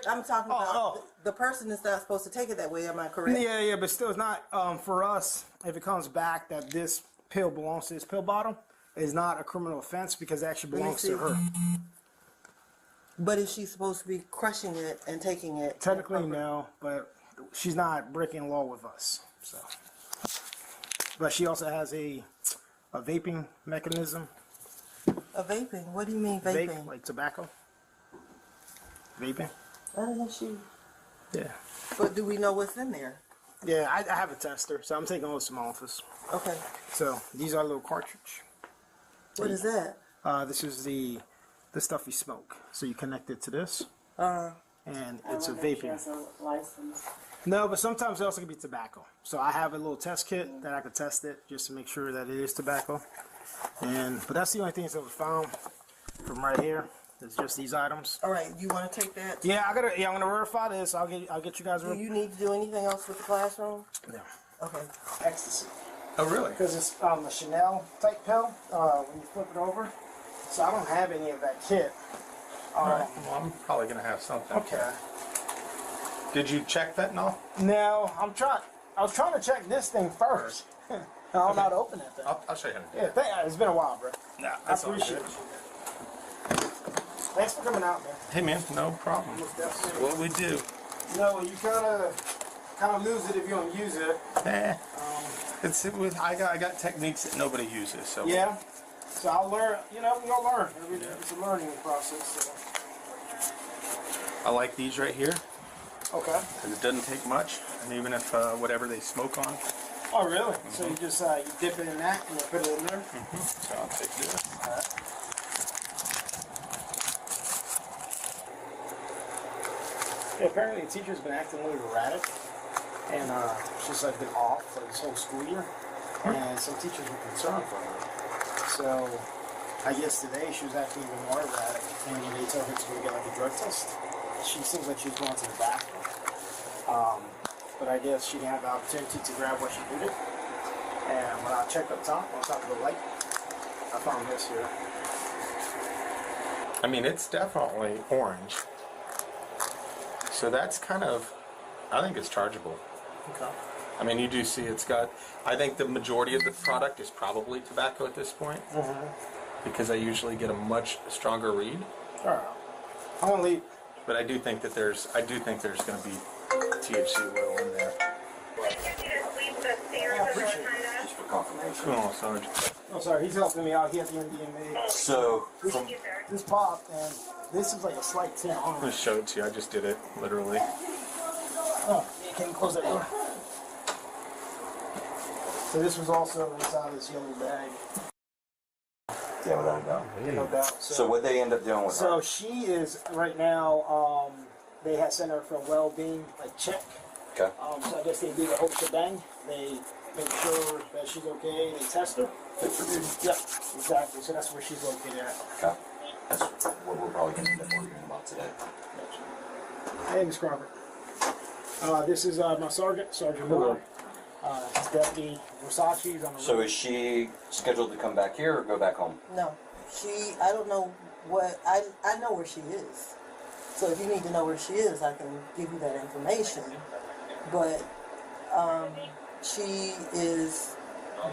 I'm talking about the person is not supposed to take it that way. Am I correct? Yeah, but still, it's not for us. If it comes back that this pill belongs to this pill bottle, is not a criminal offense because it actually belongs to her. But is she supposed to be crushing it and taking it? Technically, no, but she's not breaking law with us. So, but she also has a vaping mechanism. A vaping? What do you mean vaping? Vape, like tobacco. Vaping. I don't know she. Yeah. But do we know what's in there? Yeah, I have a tester, so I'm taking all this to my office. Okay. So these are a little cartridge. What is that? This is the stuff you smoke. So you connect it to this, and it's a vaping. License. No, but sometimes it also can be tobacco. So I have a little test kit that I can test it just to make sure that it is tobacco. But that's the only things that we found from right here. It's just these items. All right, you want to take that? Yeah, I'm gonna verify this. I'll get you guys. Do you need to do anything else with the classroom? No. Okay. Ecstasy. Oh, really? Because it's a Chanel type pill when you flip it over. So I don't have any of that kit. All right. Well, I'm probably gonna have something. Okay. Did you check fentanyl? No, I'm trying. I was trying to check this thing first. I don't know how to open that thing. I'll show you how to do Yeah, it's been a while, bro. Nah, I appreciate it. Thanks for coming out, man. Hey man, no problem. What we do. You know, you kind of lose it if you don't use it. I got techniques that nobody uses. So Yeah. So I'll learn. You know, we all learn. It's a learning process. So. I like these right here. Okay. Because it doesn't take much, and even if whatever they smoke on. Oh, really? So you just you dip it in that and you put it in there? So I'll take this. All right. Yeah, apparently the teacher's been acting really erratic, and she's like been off for this whole school year, and some teachers were concerned for her. So I guess today she was acting even more erratic, and they told her to go get like a drug test. She seems like she's going to the bathroom, but I guess she didn't have the opportunity to grab what she needed. And when I checked up top, on top of the light, I found this here. I mean, it's definitely orange. So that's kind of, I think it's chargeable. Okay. I mean, you do see it's got, I think the majority of the product is probably tobacco at this point. Because I usually get a much stronger read. All right. I'm gonna leave. But I do think that there's going to be THC oil in there. I appreciate it. Just for confirmation. Oh, sorry. Oh, sorry, he's helping me out. He has the MDMA. So, this popped, and this is like a slight tint I'm on going it. to show it to you. I just did it, literally. Oh, can you close that door? So this was also inside this yellow bag. Yeah, without a doubt. No doubt. So what they end up doing with So her? she is right now. They had sent her for a well-being check. Okay. So I guess they do the whole shebang. They make sure that she's okay. They test her. Fit for duty. Yep, exactly. So that's where she's located at. Okay. That's what we're probably going to end up arguing about today. Hey, Ms. Crawford. This is my sergeant, Sergeant Miller. Deputy Versace is on the So road. is she scheduled to come back here or go back home? No, I don't know what, I know where she is. So if you need to know where she is, I can give you that information. But she is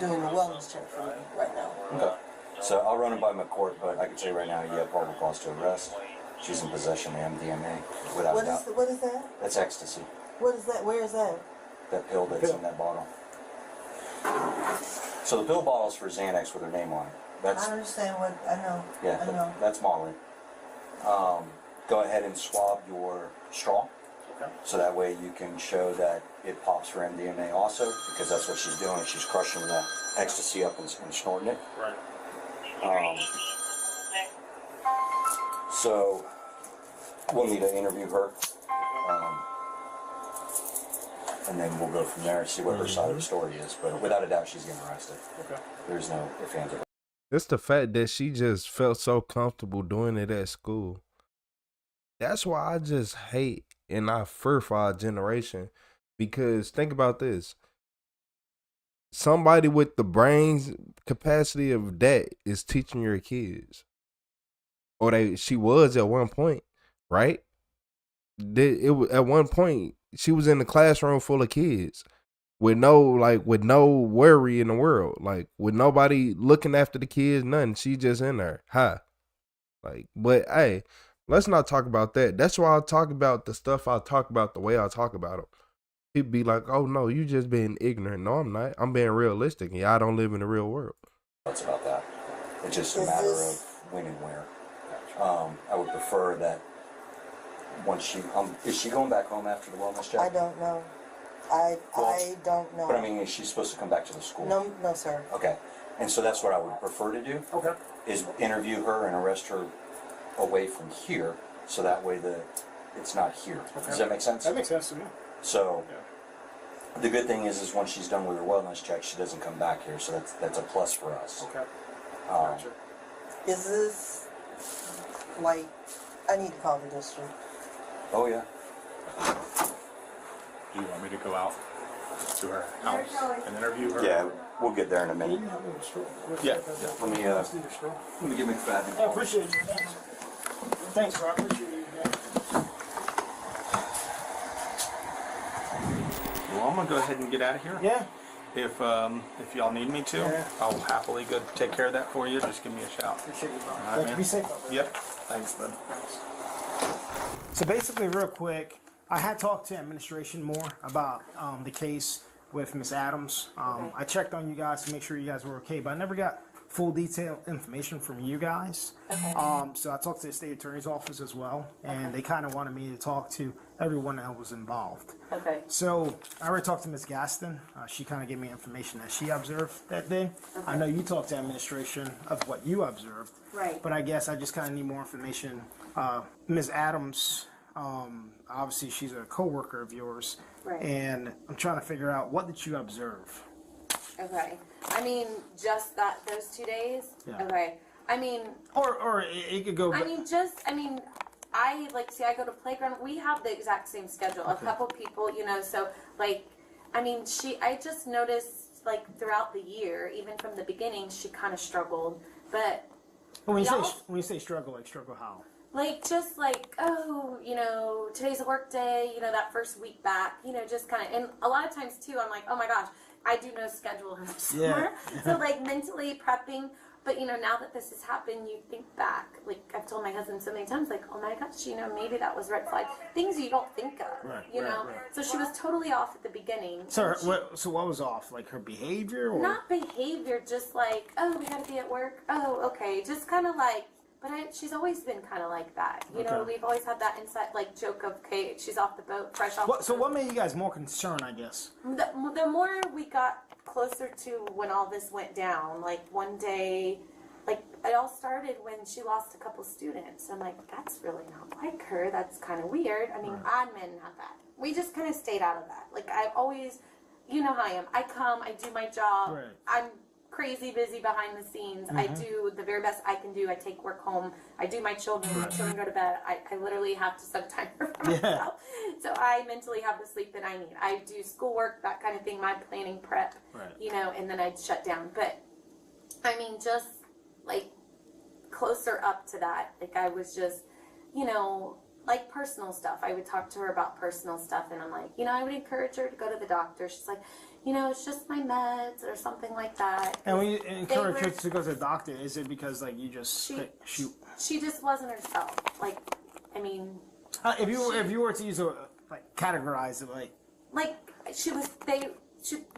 doing a wellness check for me right now. Okay. So I'll run it by McCourt, but I can tell you right now, you have probable cause to arrest. She's in possession of MDMA, without a doubt. What is that? That's ecstasy. What is that? Where is that? That pill that's in that bottle. So the pill bottle's for Xanax with her name on it. That's I understand what, I know. yeah, I know. that's Molly. Go ahead and swab your straw. Okay. So that way you can show that it pops for MDMA also, because that's what she's doing. She's crushing the ecstasy up and snorting it. Right. So we'll need to interview her. And then we'll go from there and see what her side of the story is. But without a doubt, she's getting arrested. Okay. There's no ifs, ands, or It's the fact that she just felt so comfortable doing it at school. That's why I just hate and I fear for our generation. Because think about this. Somebody with the brains capacity of that is teaching your kids. Or she was at one point, right? At one point, she was in the classroom full of kids with no worry in the world, like with nobody looking after the kids, nothing. She just in there, but hey, let's not talk about that. That's why I talk about the stuff I talk about the way I talk about them. People be like, "Oh no, you just being ignorant." No, I'm not. I'm being realistic. Yeah, I don't live in the real world. That's about that. It's just a matter of when and where. I would prefer that once she is she going back home after the wellness check? I don't know. I don't know. But I mean, is she supposed to come back to the school? No, sir. Okay. And so that's what I would prefer to do. Okay. Is interview her and arrest her away from here, so that way it's not here. Okay. Does that make sense? That makes sense to me. So the good thing is once she's done with her wellness check, she doesn't come back here. So that's a plus for us. Okay. Gotcha. Is this like I need to call the district? Oh yeah. Do you want me to go out to her house and interview her? Yeah, we'll get there in a minute. Yeah. Let me get McFadden. I appreciate you. Thanks, bro. I appreciate you. Well, I'm gonna go ahead and get out of here. Yeah. If y'all need me to, Yeah. I'll happily go take care of that for you. Just give me a shout. Appreciate you, bro. All right, Thank you. man. Be safe out there. Yep. Thanks, bud. So basically, real quick, I had talked to administration more about the case with Miss Adams. I checked on you guys to make sure you guys were okay, but I never got full detailed information from you guys. So I talked to the state attorney's office as well, and they kind of wanted me to talk to everyone that was involved. Okay. So I already talked to Ms. Gaston. She kind of gave me information that she observed that day. I know you talked to administration of what you observed. Right. But I guess I just kind of need more information. Ms. Adams, obviously she's a coworker of yours. Right. And I'm trying to figure out, what did you observe? Okay. I mean, just those 2 days? Yeah. Okay. I mean... Or it could go... I go to playground. We have the exact same schedule. A couple people, so, I just noticed, throughout the year, even from the beginning, she kind of struggled. But... When you say struggle, struggle how? Today's a work day, that first week back, just kind of, and a lot of times too, I'm like, oh my gosh, I do no schedule in the summer. So mentally prepping, but now that this has happened, you think back, I've told my husband so many times, oh my gosh, maybe that was red flag, things you don't think of, So she was totally off at the beginning. So what was off? Her behavior? Or? Not behavior, just oh, we gotta be at work, oh, okay, just kind of but she's always been kind of like that. We've always had that inside, joke of, okay, she's off the boat, fresh off the boat. So what made you guys more concerned, I guess? The more we got closer to when all this went down, one day, it all started when she lost a couple students. I'm like, that's really not like her. That's kind of weird. I mean, admin had that. We just kind of stayed out of that. I always, you know how I am. I come, I do my job. Right. I'm crazy busy behind the scenes. I do the very best I can do. I take work home. I do my children. My children go to bed. I literally have to set time for myself. So I mentally have the sleep that I need. I do schoolwork, that kind of thing, my planning prep, and then I'd shut down. But just closer up to that, I was just, personal stuff. I would talk to her about personal stuff, and I'm like, I would encourage her to go to the doctor. She's like, it's just my meds or something like that. And when you encourage her to go to the doctor, is it because you just she just wasn't herself. If you were to use a categorize it she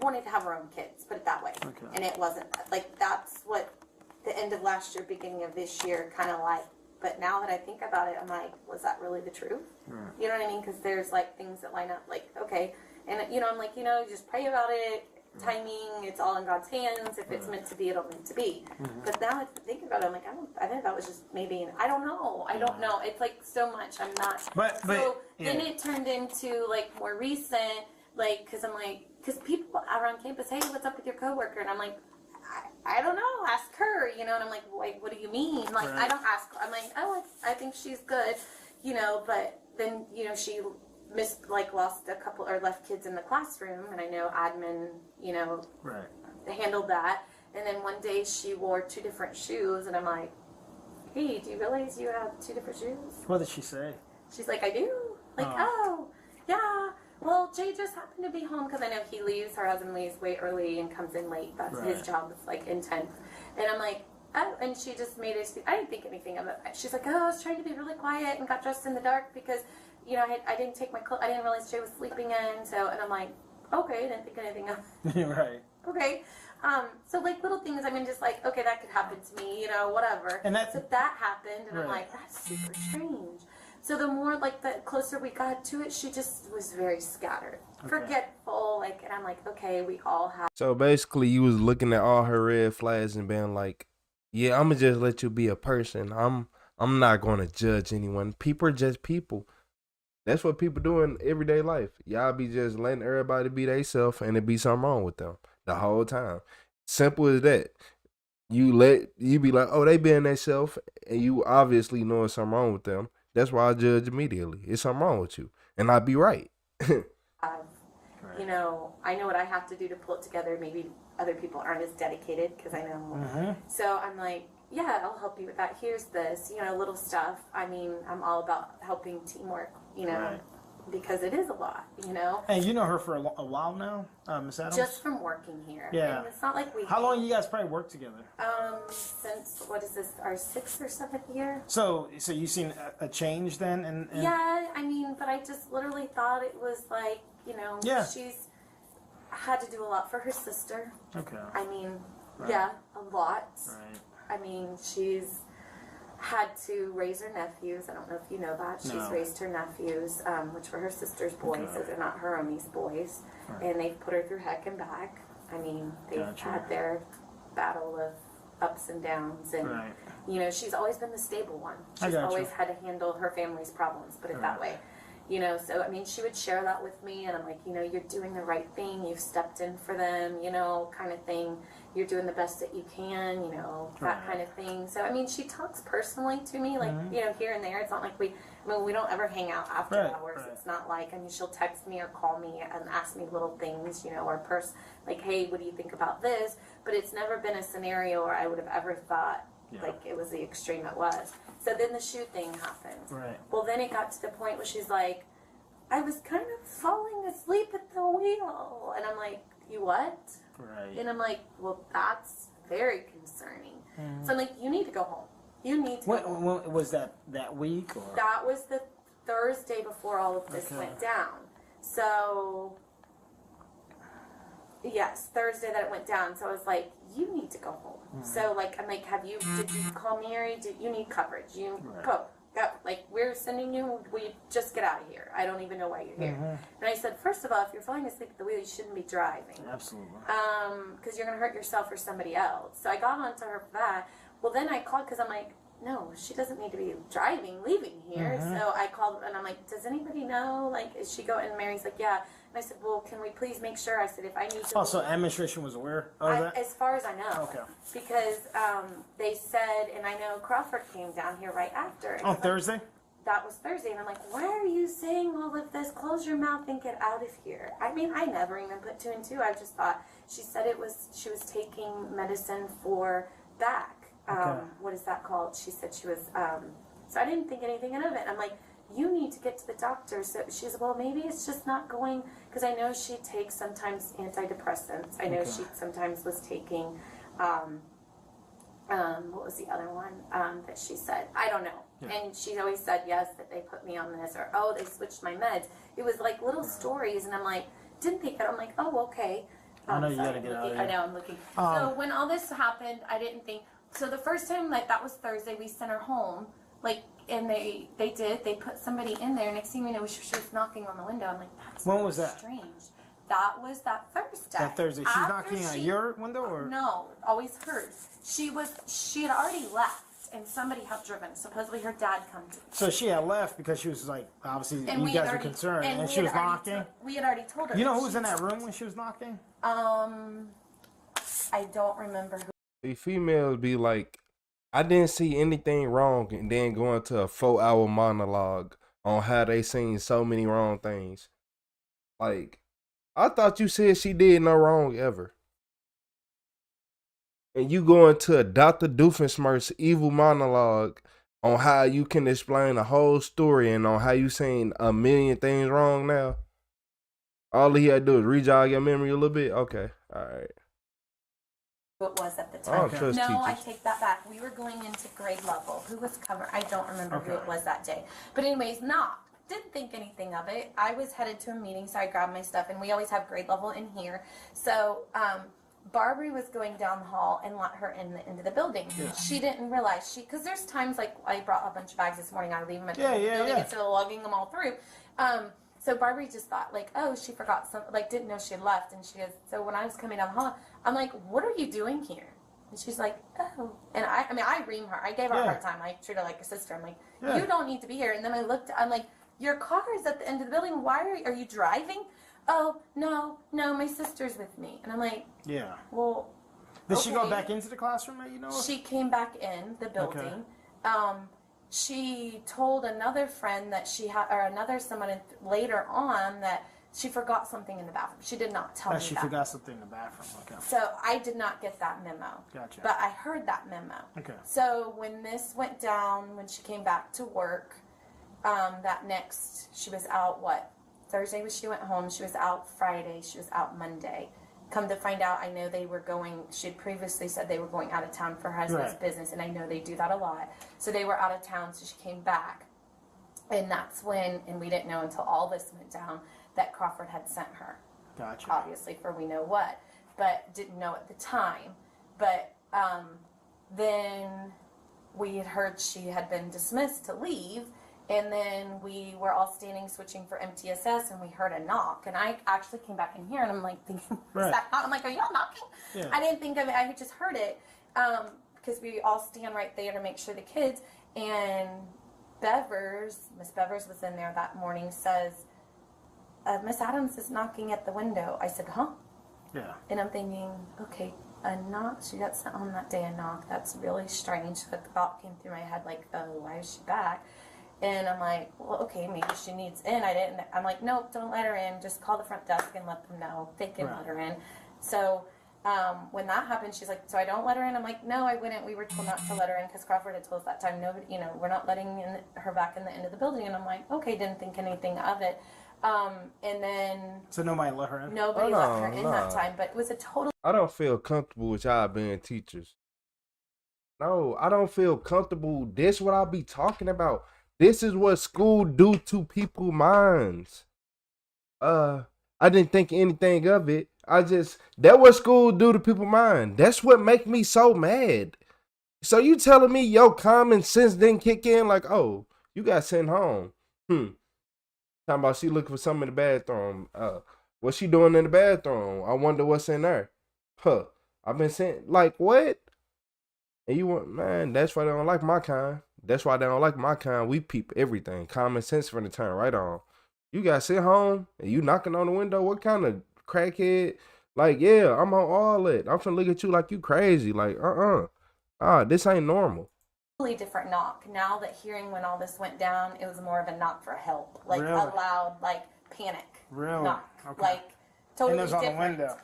wanted to have her own kids, put it that way. Okay. And it wasn't that's what the end of last year, beginning of this year, kind of But now that I think about it, I'm like, was that really the truth? Right. You know what I mean? Because there's things that line up. Okay. And, I'm like, you just pray about it, timing, it's all in God's hands. If it's meant to be, it'll meant to be. But now that I think about it, I'm like, I think that was just maybe, I don't know. It's so much. I'm not. Then it turned into more recent, because I'm because people around campus, hey, what's up with your coworker? And I'm like, I don't know, ask her, and I'm like, what do you mean? I don't ask her. I'm like, oh, I think she's good, but then, she lost a couple or left kids in the classroom, and I know admin, handled that. And then one day she wore 2 different shoes, and I'm like, hey, do you realize you have 2 different shoes? What did she say? She's like, I do. Oh, yeah. Well, Jay just happened to be home because I know he leaves. Her husband leaves way early and comes in late. That's his job. It's intense. And I'm like, oh, and she just made it. I didn't think anything of it. She's like, oh, I was trying to be really quiet and got dressed in the dark because, I didn't take my clothes. I didn't realize Jay was sleeping in. So, and I'm like, okay, I didn't think anything of it. Right. Okay. So little things. Just okay, that could happen to me. Whatever. And so that happened, and I'm like, that's super strange. So the more the closer we got to it, she just was very scattered, forgetful, and I'm like, okay, we all have. So basically, you was looking at all her red flags and being like, yeah, I'm gonna just let you be a person. I'm not gonna judge anyone. People are just people. That's what people do in everyday life. Y'all be just letting everybody be theyself, and it be something wrong with them the whole time. Simple as that. You be like, oh, they being themselves, and you obviously know something wrong with them. That's why I judge immediately. It's something wrong with you. And I'd be right. I know what I have to do to pull it together. Maybe other people aren't as dedicated because I know. So I'm like, yeah, I'll help you with that. Here's this, little stuff. I'm all about helping teamwork, Right. because it is a lot, you know. And you know her for a while now, Miss Adams? Just from working here. Yeah. And it's not like we. How long you guys probably worked together? Since, what is this, our 6th or 7th year? So you seen a change then? In Yeah, I mean, but I just literally thought it was like, you know, Yeah. she's had to do a lot for her sister. Okay. I mean, Right. yeah, a lot. Right. I mean, she's had to raise her nephews. I don't know if you know that. She's No. raised her nephews, which were her sister's boys, Okay. so they're not Hiromi's boys. Right. And they've put her through heck and back. I mean, they've Gotcha. had their battle of ups and downs. And, Right. you know, she's always been the stable one. I She's gotcha. always had to handle her family's problems, put it that Right. way. You know, so, I mean, she would share that with me, and I'm like, you know, you're doing the right thing. You've stepped in for them, you know, kind of thing. You're doing the best that you can, you know, that Right. kind of thing. So, I mean, she talks personally to me, like, Mhm. you know, here and there. It's not like we don't ever hang out after Right, hours. right. It's not like, I mean, she'll text me or call me and ask me little things, you know, or like, hey, what do you think about this? But it's never been a scenario where I would have ever thought, Yeah. like, it was the extreme it was. So then the shoe thing happened. Right. Well, then it got to the point where she's like, I was kind of falling asleep at the wheel. And I'm like, you what? Right. And I'm like, well, that's very concerning. Mhm. So I'm like, you need to go home. You need to go home. When was that week or? That was the Thursday before all of this Okay. went down. So, yes, Thursday that it went down. So I was like, you need to go home. Mhm. So, like, I'm like, did you call Mary? You need coverage. You go. Like, we're sending you, we just get out of here. I don't even know why you're here. Mhm. And I said, first of all, if you're falling asleep at the wheel, you shouldn't be driving. Absolutely. Because you're going to hurt yourself or somebody else. So I got onto her for that. Well, then I called because I'm like, no, she doesn't need to be leaving here. Mhm. So I called and I'm like, does anybody know? Like, is she going? And Mary's like, yeah. And I said, well, can we please make sure? I said, if I need to. Oh, so administration was aware of that? As far as I know. Okay. Because they said, and I know Crawford came down here right after. And On I'm like, Thursday? that was Thursday, and I'm like, why are you saying all of this? Close your mouth and get out of here. I mean, I never even put 2 and 2. I just thought, she said she was taking medicine for back. Okay. What is that called? She said she was, so I didn't think anything of it. I'm like, you need to get to the doctor. So she's, well, maybe it's just not going, because I know she takes sometimes antidepressants. I know Okay. she sometimes was taking, what was the other one that she said? I don't know. Yeah. And she always said, yes, that they put me on this, or, oh, they switched my meds. It was like little stories, and I'm like, didn't think that. I'm like, oh, okay. I know you Sorry, gotta get I'm out of looking. I here. know, I'm looking. So Um, when all this happened, I didn't think. So the first time, like, that was Thursday, we sent her home, like, and they put somebody in there. Next thing we know, she was knocking on the window. I'm like, that's When was that? strange. That was that Thursday. That Thursday. She's After knocking on she- your window or? No, always hers. She had already left, and somebody had driven. Supposedly her dad come to. So she had left because she was like, obviously And you we guys had were already- concerned, and we she had was already knocking. we had already told her. You know that who was she in that room when she was knocking? I don't remember who. The females be like, I didn't see anything wrong, and then go into a 4-hour monologue on how they seen so many wrong things. Like, I thought you said she did no wrong ever. And you go into a Dr. Doofenshmirtz evil monologue on how you can explain the whole story and on how you seen a million things wrong now. All he had to do is re-jog your memory a little bit. Okay, all right. It was at the I don't time. trust No, I teachers. take that back. We were going into grade level. Who was cover? I don't remember who Okay. it was that day. But anyways, didn't think anything of it. I was headed to a meeting, so I grabbed my stuff, and we always have grade level in here. So Barbary was going down the hall and let her into the building. Yeah. She didn't realize because there's times like I brought a bunch of bags this morning. I leave them at Yeah, the yeah, building yeah. instead of lugging them all through. So Barbary just thought like, oh, she forgot some, like didn't know she had left, and she goes. So when I was coming down the hall, I'm like, what are you doing here? And she's like, oh. And I mean, I reamed her. I gave her a Yeah. hard time. I treated her like a sister. I'm like, Yeah. you don't need to be here. And then I looked. I'm like, your car is at the end of the building. Why are you driving? Oh, no, my sister's with me. And I'm like, Yeah. well. Did she go okay. back into the classroom that you know of? She came back in the building. She told another friend that she had, or someone later on that she forgot something in the bathroom. She did not tell me She that. forgot something in the bathroom. Okay. So I did not get that memo. Gotcha. But I heard that memo. Okay. So when this went down, when she came back to work, she was out, Thursday she went home. She was out Friday. She was out Monday. Come to find out, I know they were going, she had previously said they were going out of town for her husband's business, and I know they do that a lot. So they were out of town, so she came back. And that's when, and we didn't know until all this went down, that Crawford had sent her. Gotcha. Obviously, for we know what, but didn't know at the time. But then we had heard she had been dismissed to leave, and then we were all standing switching for MTSS, and we heard a knock. And I actually came back in here, and I'm like thinking, is that knock? I'm like, are y'all knocking? Yeah. I didn't think of it. I had just heard it because we all stand right there to make sure the kids. And Miss Bevers was in there that morning, says, Miss Adams is knocking at the window. I said, huh? Yeah. And I'm thinking, okay, a knock. She got sent home that day, a knock. That's really strange. The thought came through my head, like, oh, why is she back? And I'm like, well, okay, maybe she needs in. I'm like, nope, don't let her in. Just call the front desk and let them know they can let her in. So when that happened, she's like, so I don't let her in? I'm like, no, I wouldn't. We were told not to let her in because Crawford had told us that time, nobody, we're not letting her back in the end of the building. And I'm like, okay, didn't think anything of it. And then So nobody let her in? nobody let her in that time, but it was a total. I don't feel comfortable with y'all being teachers. No, I don't feel comfortable. This what I be talking about. This is what school do to people's minds. I didn't think anything of it. That what school do to people's mind. That's what make me so mad. So you telling me your common sense didn't kick in? Like, oh, you got sent home. Talking about she looking for something in the bathroom. What's she doing in the bathroom? I wonder what's in there. I've been sent. Like, what? And you want, man, that's why they don't like my kind. That's why they don't like my kind. We peep everything. Common sense for the turn right on. You got sent home and you knocking on the window. What kind of crackhead? Like, yeah, I'm on all that. I'm finna look at you like you crazy. Like, this ain't normal. Totally different knock. Now that hearing when all this went down, it was more of a knock for help. Like Really? a loud, like panic Really? knock. Okay. Like totally And it was on the different. window.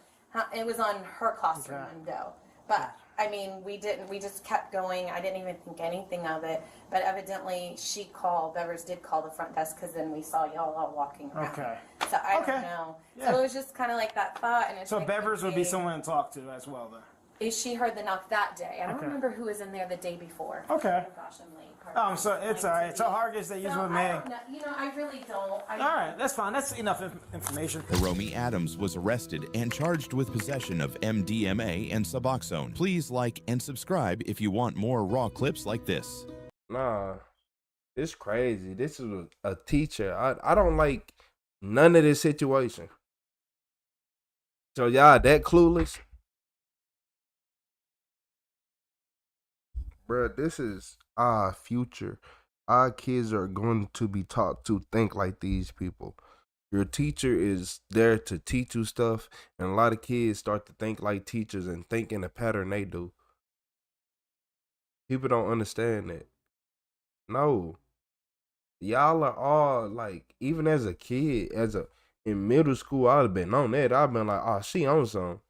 It was on her classroom Okay. window. But I mean, we just kept going. I didn't even think anything of it. But evidently, Bevers did call the front desk because then we saw y'all all walking around. Okay. So I Okay. don't know. Yeah. So it was just kind of like that thought. And it's So like, Bevers would be okay, someone to talk to as well, then. She heard the knock that day. I don't Okay. remember who was in there the day before. Okay. Oh gosh, I'm late. So it's all right. So Hargis, they use So with me. I don't know. I really don't. All right, that's fine. That's enough information. Hiromi Adams was arrested and charged with possession of MDMA and Suboxone. Please like and subscribe if you want more raw clips like this. Nah, it's crazy. This is a teacher. I don't like none of this situation. So y'all that clueless? Bruh, this is our future. Our kids are going to be taught to think like these people. Your teacher is there to teach you stuff, and a lot of kids start to think like teachers and think in a pattern they do. People don't understand that. No. Y'all are all like, even as a kid, in middle school, I'd have been on that. I've been like, oh, she on something.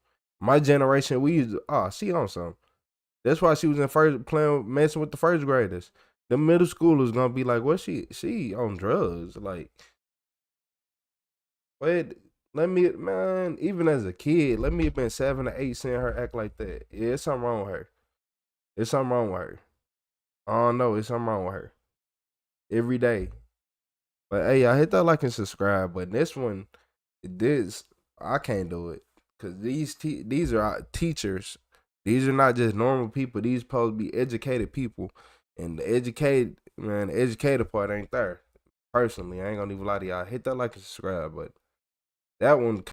My generation, we used to, she on something. That's why she was in messing with the first graders. The middle schoolers gonna be like, what she on drugs? Like, wait, even as a kid, let me have been 7 or 8 seeing her act like that. Yeah, it's something wrong with her. It's something wrong with her. I don't know, it's something wrong with her. Every day. But hey, I hit that like and subscribe. But this one, I can't do it. Cause these are teachers. These are not just normal people. These supposed to be educated people. And the educated part ain't there. Personally, I ain't gonna even lie to y'all. Hit that like and subscribe, but that one